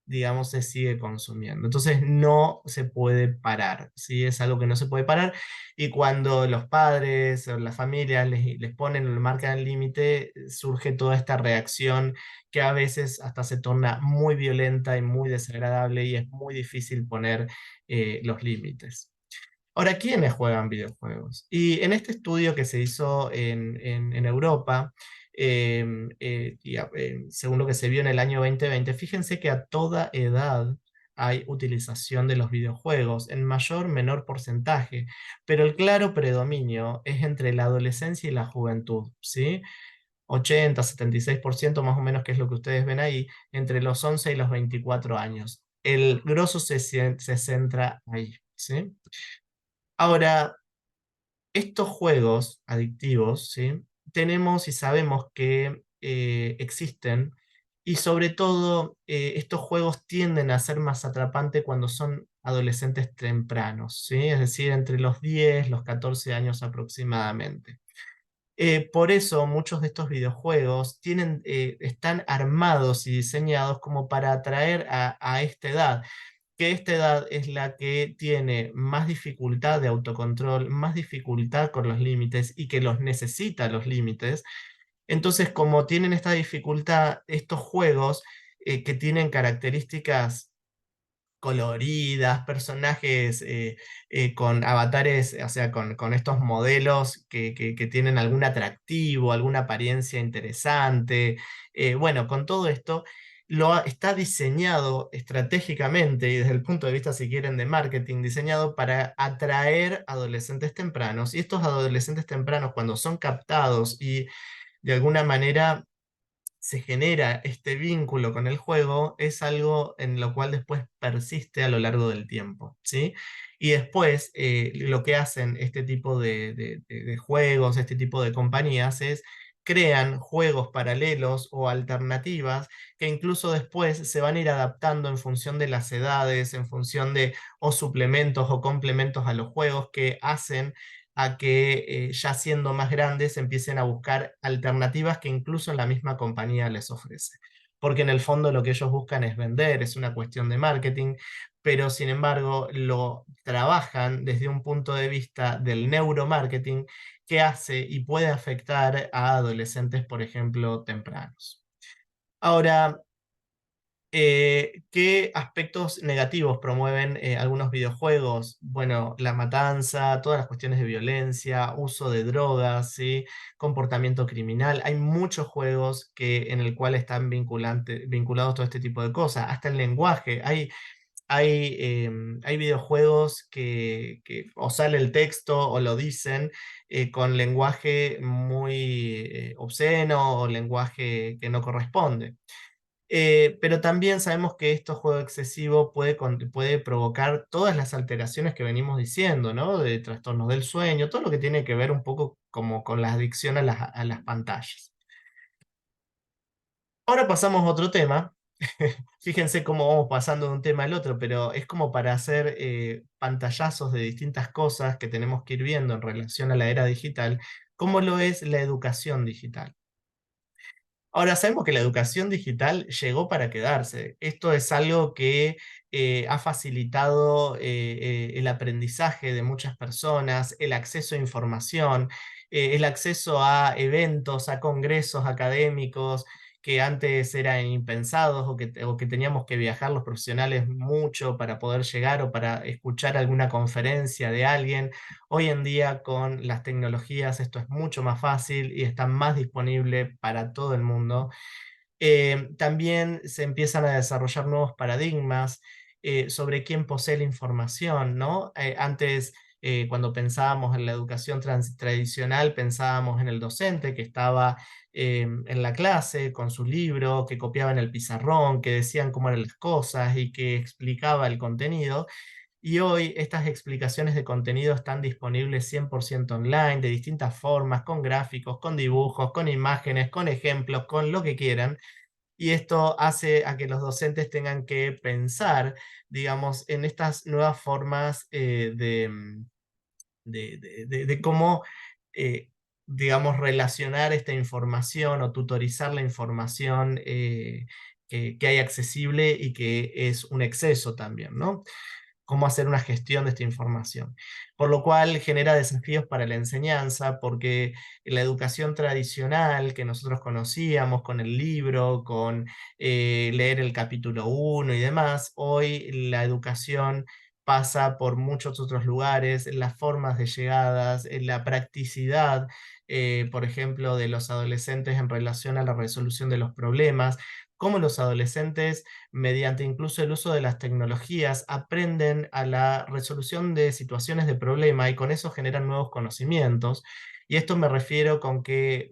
digamos, se sigue consumiendo. Entonces no se puede parar, ¿sí? Es algo que no se puede parar y cuando los padres o las familias les ponen, le marcan el límite, surge toda esta reacción que a veces hasta se torna muy violenta y muy desagradable y es muy difícil poner los límites. Ahora, ¿quiénes juegan videojuegos? Y en este estudio que se hizo en Europa, según lo que se vio en el año 2020, fíjense que a toda edad hay utilización de los videojuegos, en mayor o menor porcentaje, pero el claro predominio es entre la adolescencia y la juventud, ¿sí? 80-76% más o menos, que es lo que ustedes ven ahí, entre los 11 y los 24 años. El grosso se centra ahí, ¿sí? Ahora, estos juegos adictivos, ¿sí? Tenemos y sabemos que existen y sobre todo estos juegos tienden a ser más atrapantes cuando son adolescentes tempranos, ¿sí? Es decir, entre los 10, los 14 años aproximadamente. Por eso muchos de estos videojuegos están armados y diseñados como para atraer a esta edad, que esta edad es la que tiene más dificultad de autocontrol, más dificultad con los límites y que los necesita los límites. Entonces, como tienen esta dificultad, estos juegos que tienen características coloridas, personajes con avatares, o sea, con estos modelos que tienen algún atractivo, alguna apariencia interesante. Bueno, con todo esto, está diseñado estratégicamente y desde el punto de vista, si quieren, de marketing, diseñado para atraer adolescentes tempranos. Y estos adolescentes tempranos, cuando son captados y de alguna manera se genera este vínculo con el juego, es algo en lo cual después persiste a lo largo del tiempo, ¿sí? Y después lo que hacen este tipo de juegos, este tipo de compañías es crean juegos paralelos o alternativas que incluso después se van a ir adaptando en función de las edades, en función de o suplementos o complementos a los juegos que hacen a que ya siendo más grandes empiecen a buscar alternativas que incluso la misma compañía les ofrece. Porque en el fondo lo que ellos buscan es vender, es una cuestión de marketing, pero sin embargo lo trabajan desde un punto de vista del neuromarketing que hace y puede afectar a adolescentes, por ejemplo, tempranos. Ahora, ¿qué aspectos negativos promueven algunos videojuegos? Bueno, la matanza, todas las cuestiones de violencia, uso de drogas, ¿sí? Comportamiento criminal. Hay muchos juegos en el cual están vinculados todo este tipo de cosas. Hasta el lenguaje. Hay videojuegos que o sale el texto o lo dicen con lenguaje muy obsceno o lenguaje que no corresponde. Pero también sabemos que este juego excesivo puede provocar todas las alteraciones que venimos diciendo, ¿no? De trastornos del sueño, todo lo que tiene que ver un poco como con la adicción a las pantallas. Ahora pasamos a otro tema. Fíjense cómo vamos pasando de un tema al otro, pero es como para hacer pantallazos de distintas cosas que tenemos que ir viendo en relación a la era digital, como lo es la educación digital. Ahora sabemos que la educación digital llegó para quedarse. Esto es algo que ha facilitado el aprendizaje de muchas personas, el acceso a información, el acceso a eventos, a congresos académicos que antes eran impensados o que teníamos que viajar los profesionales mucho para poder llegar o para escuchar alguna conferencia de alguien. Hoy en día con las tecnologías esto es mucho más fácil y está más disponible para todo el mundo. También se empiezan a desarrollar nuevos paradigmas sobre quién posee la información, ¿no? Antes, cuando pensábamos en la educación tradicional, pensábamos en el docente que estaba en la clase con su libro, que copiaba en el pizarrón, que decían cómo eran las cosas y que explicaba el contenido. Y hoy estas explicaciones de contenido están disponibles 100% online, de distintas formas, con gráficos, con dibujos, con imágenes, con ejemplos, con lo que quieran. Y esto hace a que los docentes tengan que pensar, digamos, en estas nuevas formas de cómo, eh, digamos, relacionar esta información o tutorizar la información que hay accesible y que es un exceso también, ¿no? Cómo hacer una gestión de esta información. Por lo cual genera desafíos para la enseñanza, porque la educación tradicional que nosotros conocíamos con el libro, con leer el capítulo 1 y demás, hoy la educación pasa por muchos otros lugares, las formas de llegadas, la practicidad, por ejemplo, de los adolescentes en relación a la resolución de los problemas, cómo los adolescentes mediante incluso el uso de las tecnologías, aprenden a la resolución de situaciones de problema y con eso generan nuevos conocimientos. Y esto me refiero con que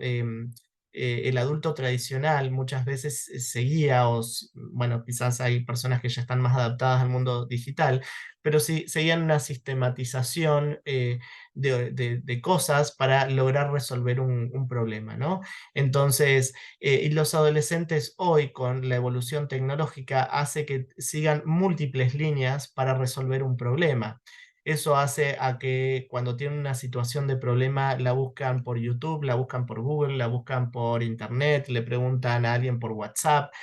el adulto tradicional muchas veces seguía, bueno, quizás hay personas que ya están más adaptadas al mundo digital, pero sí seguían una sistematización de cosas para lograr resolver un problema, ¿no? Entonces, y los adolescentes hoy con la evolución tecnológica hace que sigan múltiples líneas para resolver un problema. Eso hace a que cuando tienen una situación de problema la buscan por YouTube, la buscan por Google, la buscan por Internet, le preguntan a alguien por WhatsApp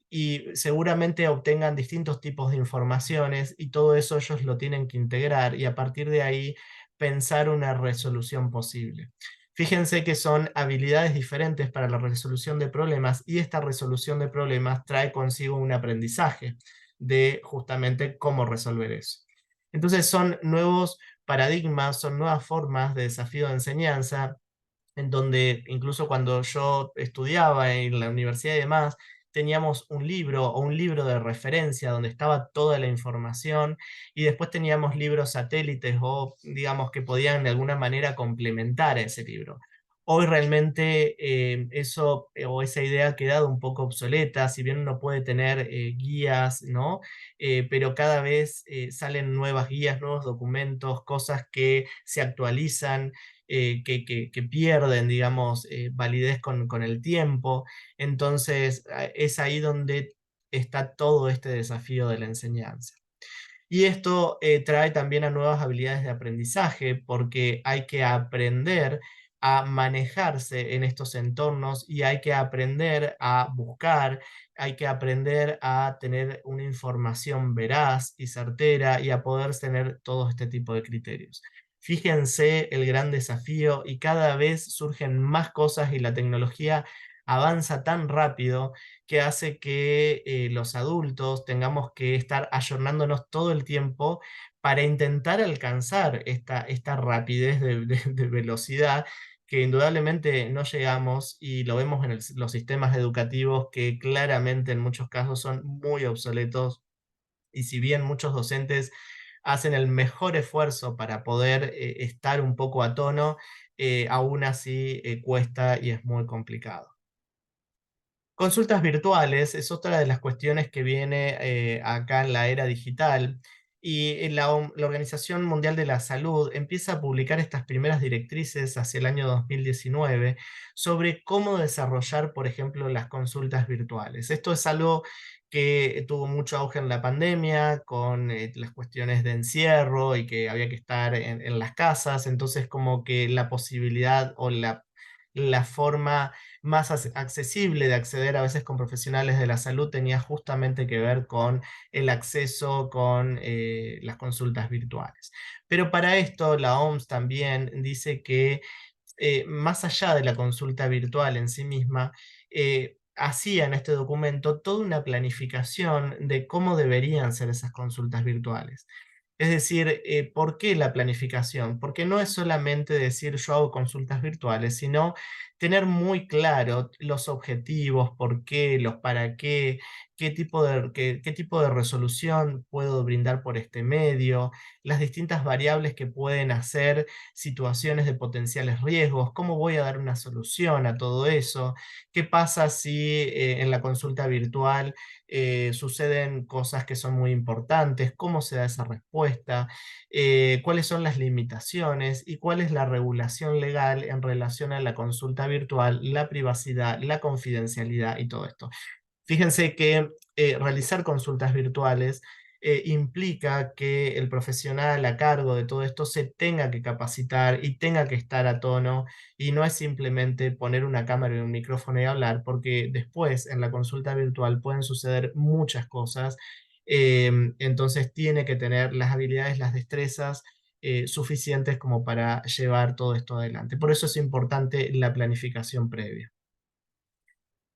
y seguramente obtengan distintos tipos de informaciones y todo eso ellos lo tienen que integrar y a partir de ahí pensar una resolución posible. Fíjense que son habilidades diferentes para la resolución de problemas y esta resolución de problemas trae consigo un aprendizaje de justamente cómo resolver eso. Entonces son nuevos paradigmas, son nuevas formas de desafío de enseñanza en donde incluso cuando yo estudiaba en la universidad y demás, teníamos un libro o un libro de referencia donde estaba toda la información y después teníamos libros satélites o digamos que podían de alguna manera complementar a ese libro. Hoy realmente eso o esa idea ha quedado un poco obsoleta, si bien uno puede tener guías, ¿no? Pero cada vez salen nuevas guías, nuevos documentos, cosas que se actualizan que pierden, digamos, validez con el tiempo. Entonces, es ahí donde está todo este desafío de la enseñanza. Y esto trae también a nuevas habilidades de aprendizaje porque hay que aprender a manejarse en estos entornos y hay que aprender a buscar, hay que aprender a tener una información veraz y certera y a poder tener todo este tipo de criterios. Fíjense el gran desafío y cada vez surgen más cosas y la tecnología avanza tan rápido que hace que los adultos tengamos que estar ayornándonos todo el tiempo para intentar alcanzar esta rapidez de velocidad que indudablemente no llegamos y lo vemos en los sistemas educativos que claramente en muchos casos son muy obsoletos y si bien muchos docentes hacen el mejor esfuerzo para poder estar un poco a tono, aún así cuesta y es muy complicado. Consultas virtuales es otra de las cuestiones que viene acá en la era digital y la Organización Mundial de la Salud empieza a publicar estas primeras directrices hacia el año 2019 sobre cómo desarrollar, por ejemplo, las consultas virtuales. Esto es algo que tuvo mucho auge en la pandemia con las cuestiones de encierro y que había que estar en las casas, entonces como que la posibilidad o la forma más accesible de acceder a veces con profesionales de la salud tenía justamente que ver con el acceso con las consultas virtuales. Pero para esto la OMS también dice que más allá de la consulta virtual en sí misma, hacía en este documento toda una planificación de cómo deberían ser esas consultas virtuales. Es decir, ¿por qué la planificación? Porque no es solamente decir yo hago consultas virtuales, sino tener muy claro los objetivos, por qué, los para qué, qué tipo de resolución puedo brindar por este medio, las distintas variables que pueden hacer situaciones de potenciales riesgos, cómo voy a dar una solución a todo eso, qué pasa si en la consulta virtual suceden cosas que son muy importantes, cómo se da esa respuesta, cuáles son las limitaciones y cuál es la regulación legal en relación a la consulta virtual, la privacidad, la confidencialidad y todo esto. Fíjense que realizar consultas virtuales implica que el profesional a cargo de todo esto se tenga que capacitar y tenga que estar a tono y no es simplemente poner una cámara y un micrófono y hablar, porque después en la consulta virtual pueden suceder muchas cosas, entonces tiene que tener las habilidades, las destrezas suficientes como para llevar todo esto adelante. Por eso es importante la planificación previa.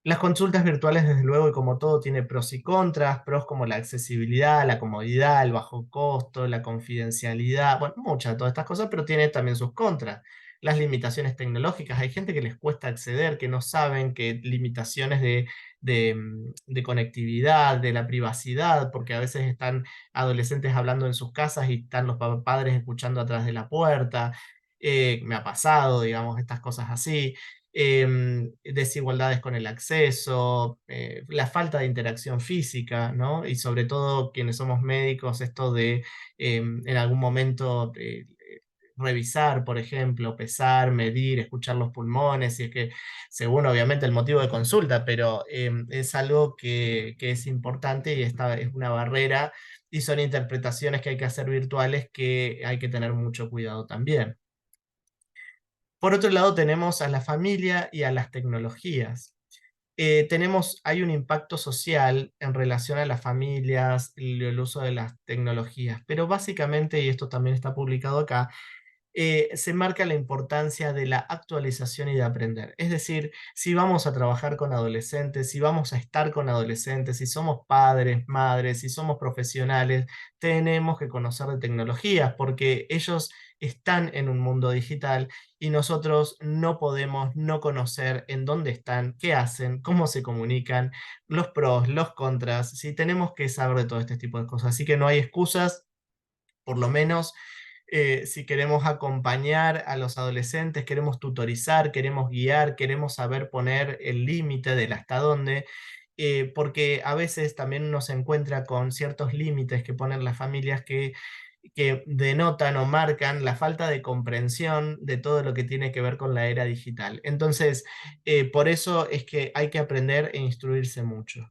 Las consultas virtuales, desde luego, y como todo, tiene pros y contras, pros como la accesibilidad, la comodidad, el bajo costo, la confidencialidad, bueno, muchas de todas estas cosas, pero tiene también sus contras. Las limitaciones tecnológicas, hay gente que les cuesta acceder, que no saben que limitaciones de conectividad, de la privacidad, porque a veces están adolescentes hablando en sus casas y están los padres escuchando atrás de la puerta. Me ha pasado, digamos, estas cosas así desigualdades con el acceso, la falta de interacción física, ¿no? Y sobre todo quienes somos médicos, esto de en algún momento revisar, por ejemplo, pesar, medir, escuchar los pulmones, y es que, según obviamente el motivo de consulta, pero es algo que es importante y esta es una barrera y son interpretaciones que hay que hacer virtuales que hay que tener mucho cuidado también. Por otro lado, tenemos a la familia y a las tecnologías. Hay un impacto social en relación a las familias y el uso de las tecnologías, pero básicamente, y esto también está publicado acá, se marca la importancia de la actualización y de aprender. Es decir, si vamos a trabajar con adolescentes, si vamos a estar con adolescentes, si somos padres, madres, si somos profesionales, tenemos que conocer de tecnologías porque ellos están en un mundo digital y nosotros no podemos no conocer en dónde están, qué hacen, cómo se comunican, los pros, los contras, si tenemos que saber de todo este tipo de cosas. Así que no hay excusas, por lo menos si queremos acompañar a los adolescentes, queremos tutorizar, queremos guiar, queremos saber poner el límite del hasta dónde, porque a veces también uno se encuentra con ciertos límites que ponen las familias que denotan o marcan la falta de comprensión de todo lo que tiene que ver con la era digital. Entonces, por eso es que hay que aprender e instruirse mucho.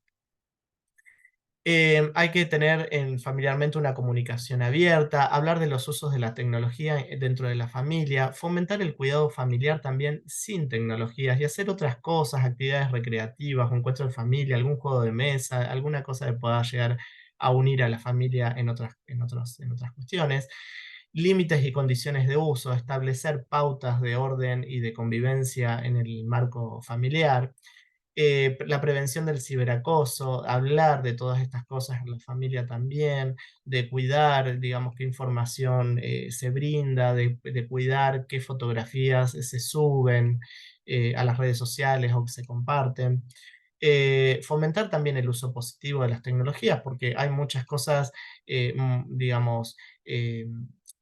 Hay que tener familiarmente una comunicación abierta, hablar de los usos de la tecnología dentro de la familia, fomentar el cuidado familiar también sin tecnologías y hacer otras cosas, actividades recreativas, un encuentro de familia, algún juego de mesa, alguna cosa que pueda llegar a unir a la familia en otras cuestiones. Límites y condiciones de uso, establecer pautas de orden y de convivencia en el marco familiar, la prevención del ciberacoso, hablar de todas estas cosas en la familia también, de cuidar, digamos, qué información se brinda, de cuidar qué fotografías se suben a las redes sociales o que se comparten. Fomentar también el uso positivo de las tecnologías, porque hay muchas cosas, digamos,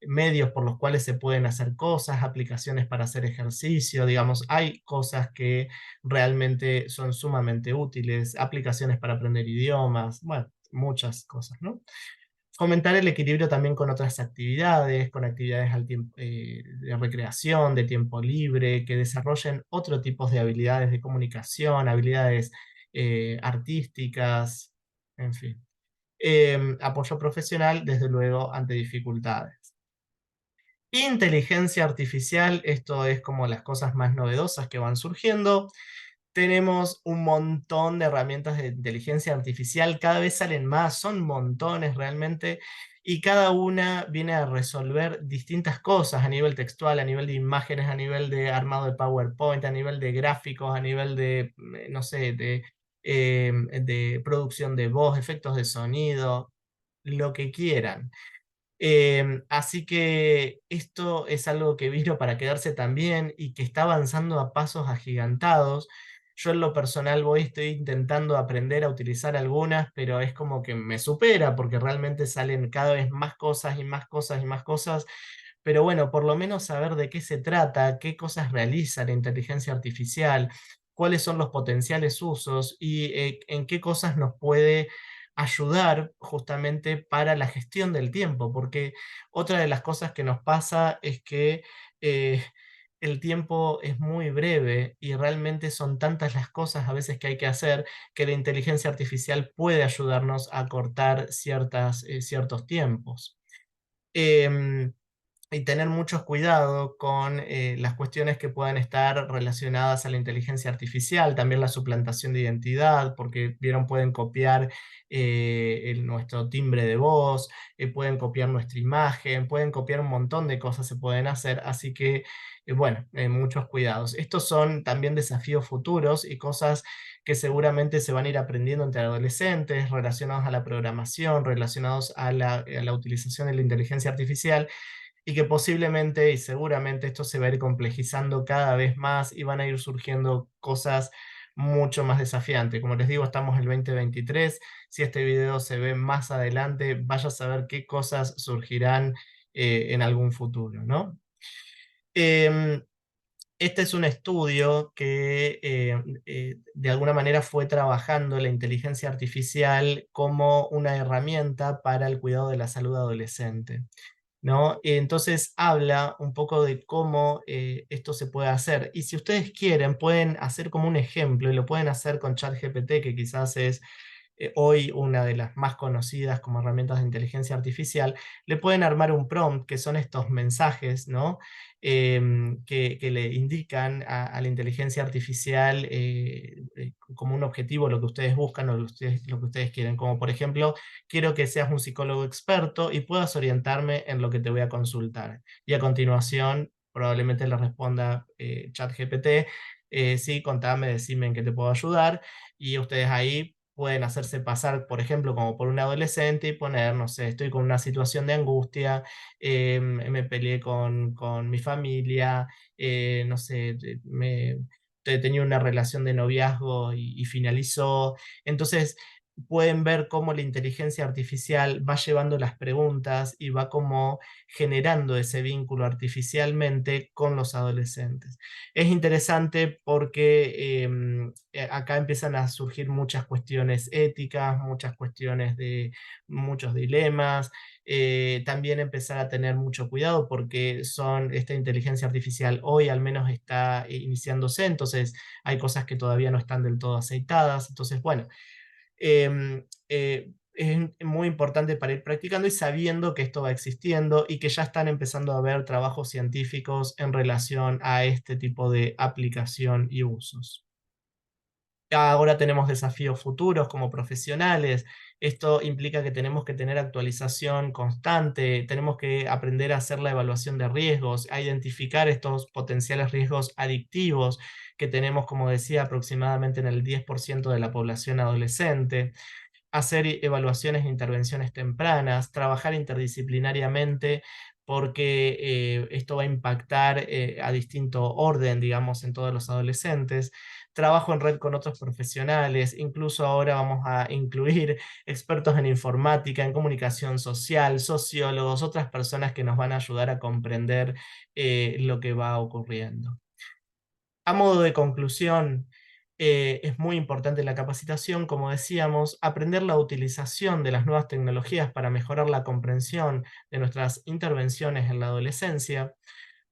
medios por los cuales se pueden hacer cosas, aplicaciones para hacer ejercicio, digamos, hay cosas que realmente son sumamente útiles, aplicaciones para aprender idiomas, bueno, muchas cosas, ¿no? Fomentar el equilibrio también con otras actividades, con actividades de recreación, de tiempo libre, que desarrollen otro tipo de habilidades de comunicación, habilidades artísticas, en fin. Apoyo profesional, desde luego, ante dificultades. Inteligencia artificial, esto es como las cosas más novedosas que van surgiendo. Tenemos un montón de herramientas de inteligencia artificial, cada vez salen más, son montones realmente, y cada una viene a resolver distintas cosas a nivel textual, a nivel de imágenes, a nivel de armado de PowerPoint, a nivel de gráficos, a nivel de, no sé, de producción de voz, efectos de sonido, lo que quieran. Así que esto es algo que vino para quedarse también y que está avanzando a pasos agigantados. Yo en lo personal estoy intentando aprender a utilizar algunas, pero es como que me supera porque realmente salen cada vez más cosas y más cosas y más cosas. Pero bueno, por lo menos saber de qué se trata, qué cosas realiza la inteligencia artificial, cuáles son los potenciales usos y en qué cosas nos puede ayudar justamente para la gestión del tiempo, porque otra de las cosas que nos pasa es que eh, el tiempo es muy breve y realmente son tantas las cosas a veces que hay que hacer que la inteligencia artificial puede ayudarnos a cortar ciertos tiempos. Em, y tener mucho cuidado con las cuestiones que puedan estar relacionadas a la inteligencia artificial, también la suplantación de identidad, porque vieron, pueden copiar nuestro timbre de voz, pueden copiar nuestra imagen, pueden copiar un montón de cosas se pueden hacer, así que bueno, muchos cuidados. Estos son también desafíos futuros y cosas que seguramente se van a ir aprendiendo entre adolescentes, relacionados a la programación, relacionados a la utilización de la inteligencia artificial, y que posiblemente y seguramente esto se va a ir complejizando cada vez más y van a ir surgiendo cosas mucho más desafiantes. Como les digo, estamos en el 2023. Si este video se ve más adelante, vaya a saber qué cosas surgirán en algún futuro, ¿no? Em, este es un estudio que de alguna manera fue trabajando la inteligencia artificial como una herramienta para el cuidado de la salud adolescente, ¿no? Entonces habla un poco de cómo esto se puede hacer. Y si ustedes quieren, pueden hacer como un ejemplo y lo pueden hacer con ChatGPT, que quizás es hoy una de las más conocidas como herramientas de inteligencia artificial. Le pueden armar un prompt, que son estos mensajes, ¿no? Que le indican a la inteligencia artificial como un objetivo lo que ustedes buscan o lo que ustedes quieren. Como por ejemplo, quiero que seas un psicólogo experto y puedas orientarme en lo que te voy a consultar. Y a continuación, probablemente le responda ChatGPT, sí, contame, decime en qué te puedo ayudar. Y ustedes ahí pueden hacerse pasar, por ejemplo, como por un adolescente y poner, no sé, estoy con una situación de angustia, me peleé con mi familia, no sé, tenía una relación de noviazgo y finalizó. Entonces, pueden ver cómo la inteligencia artificial va llevando las preguntas y va como generando ese vínculo artificialmente con los adolescentes. Es interesante porque acá empiezan a surgir muchas cuestiones éticas, muchas cuestiones de muchos dilemas, también empezar a tener mucho cuidado porque esta inteligencia artificial hoy al menos está iniciándose, entonces hay cosas que todavía no están del todo aceitadas, entonces bueno, es muy importante para ir practicando y sabiendo que esto va existiendo y que ya están empezando a haber trabajos científicos en relación a este tipo de aplicación y usos. Ahora tenemos desafíos futuros como profesionales. Esto implica que tenemos que tener actualización constante, tenemos que aprender a hacer la evaluación de riesgos, a identificar estos potenciales riesgos adictivos que tenemos, como decía, aproximadamente en el 10% de la población adolescente, hacer evaluaciones e intervenciones tempranas, trabajar interdisciplinariamente porque esto va a impactar a distinto orden, digamos, en todos los adolescentes. Trabajo en red con otros profesionales, incluso ahora vamos a incluir expertos en informática, en comunicación social, sociólogos, otras personas que nos van a ayudar a comprender lo que va ocurriendo. A modo de conclusión, es muy importante la capacitación, como decíamos, aprender la utilización de las nuevas tecnologías para mejorar la comprensión de nuestras intervenciones en la adolescencia,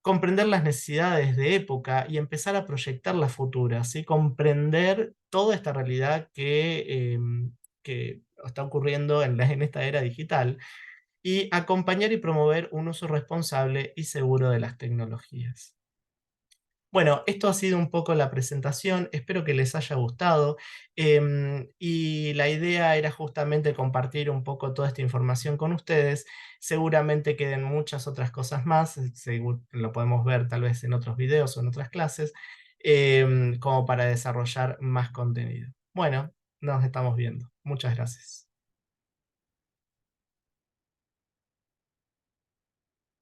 comprender las necesidades de época y empezar a proyectar las futuras, ¿sí? Comprender toda esta realidad que está ocurriendo en esta era digital y acompañar y promover un uso responsable y seguro de las tecnologías. Bueno, esto ha sido un poco la presentación, espero que les haya gustado, y la idea era justamente compartir un poco toda esta información con ustedes. Seguramente queden muchas otras cosas más, lo podemos ver tal vez en otros videos o en otras clases, como para desarrollar más contenido. Bueno, nos estamos viendo. Muchas gracias.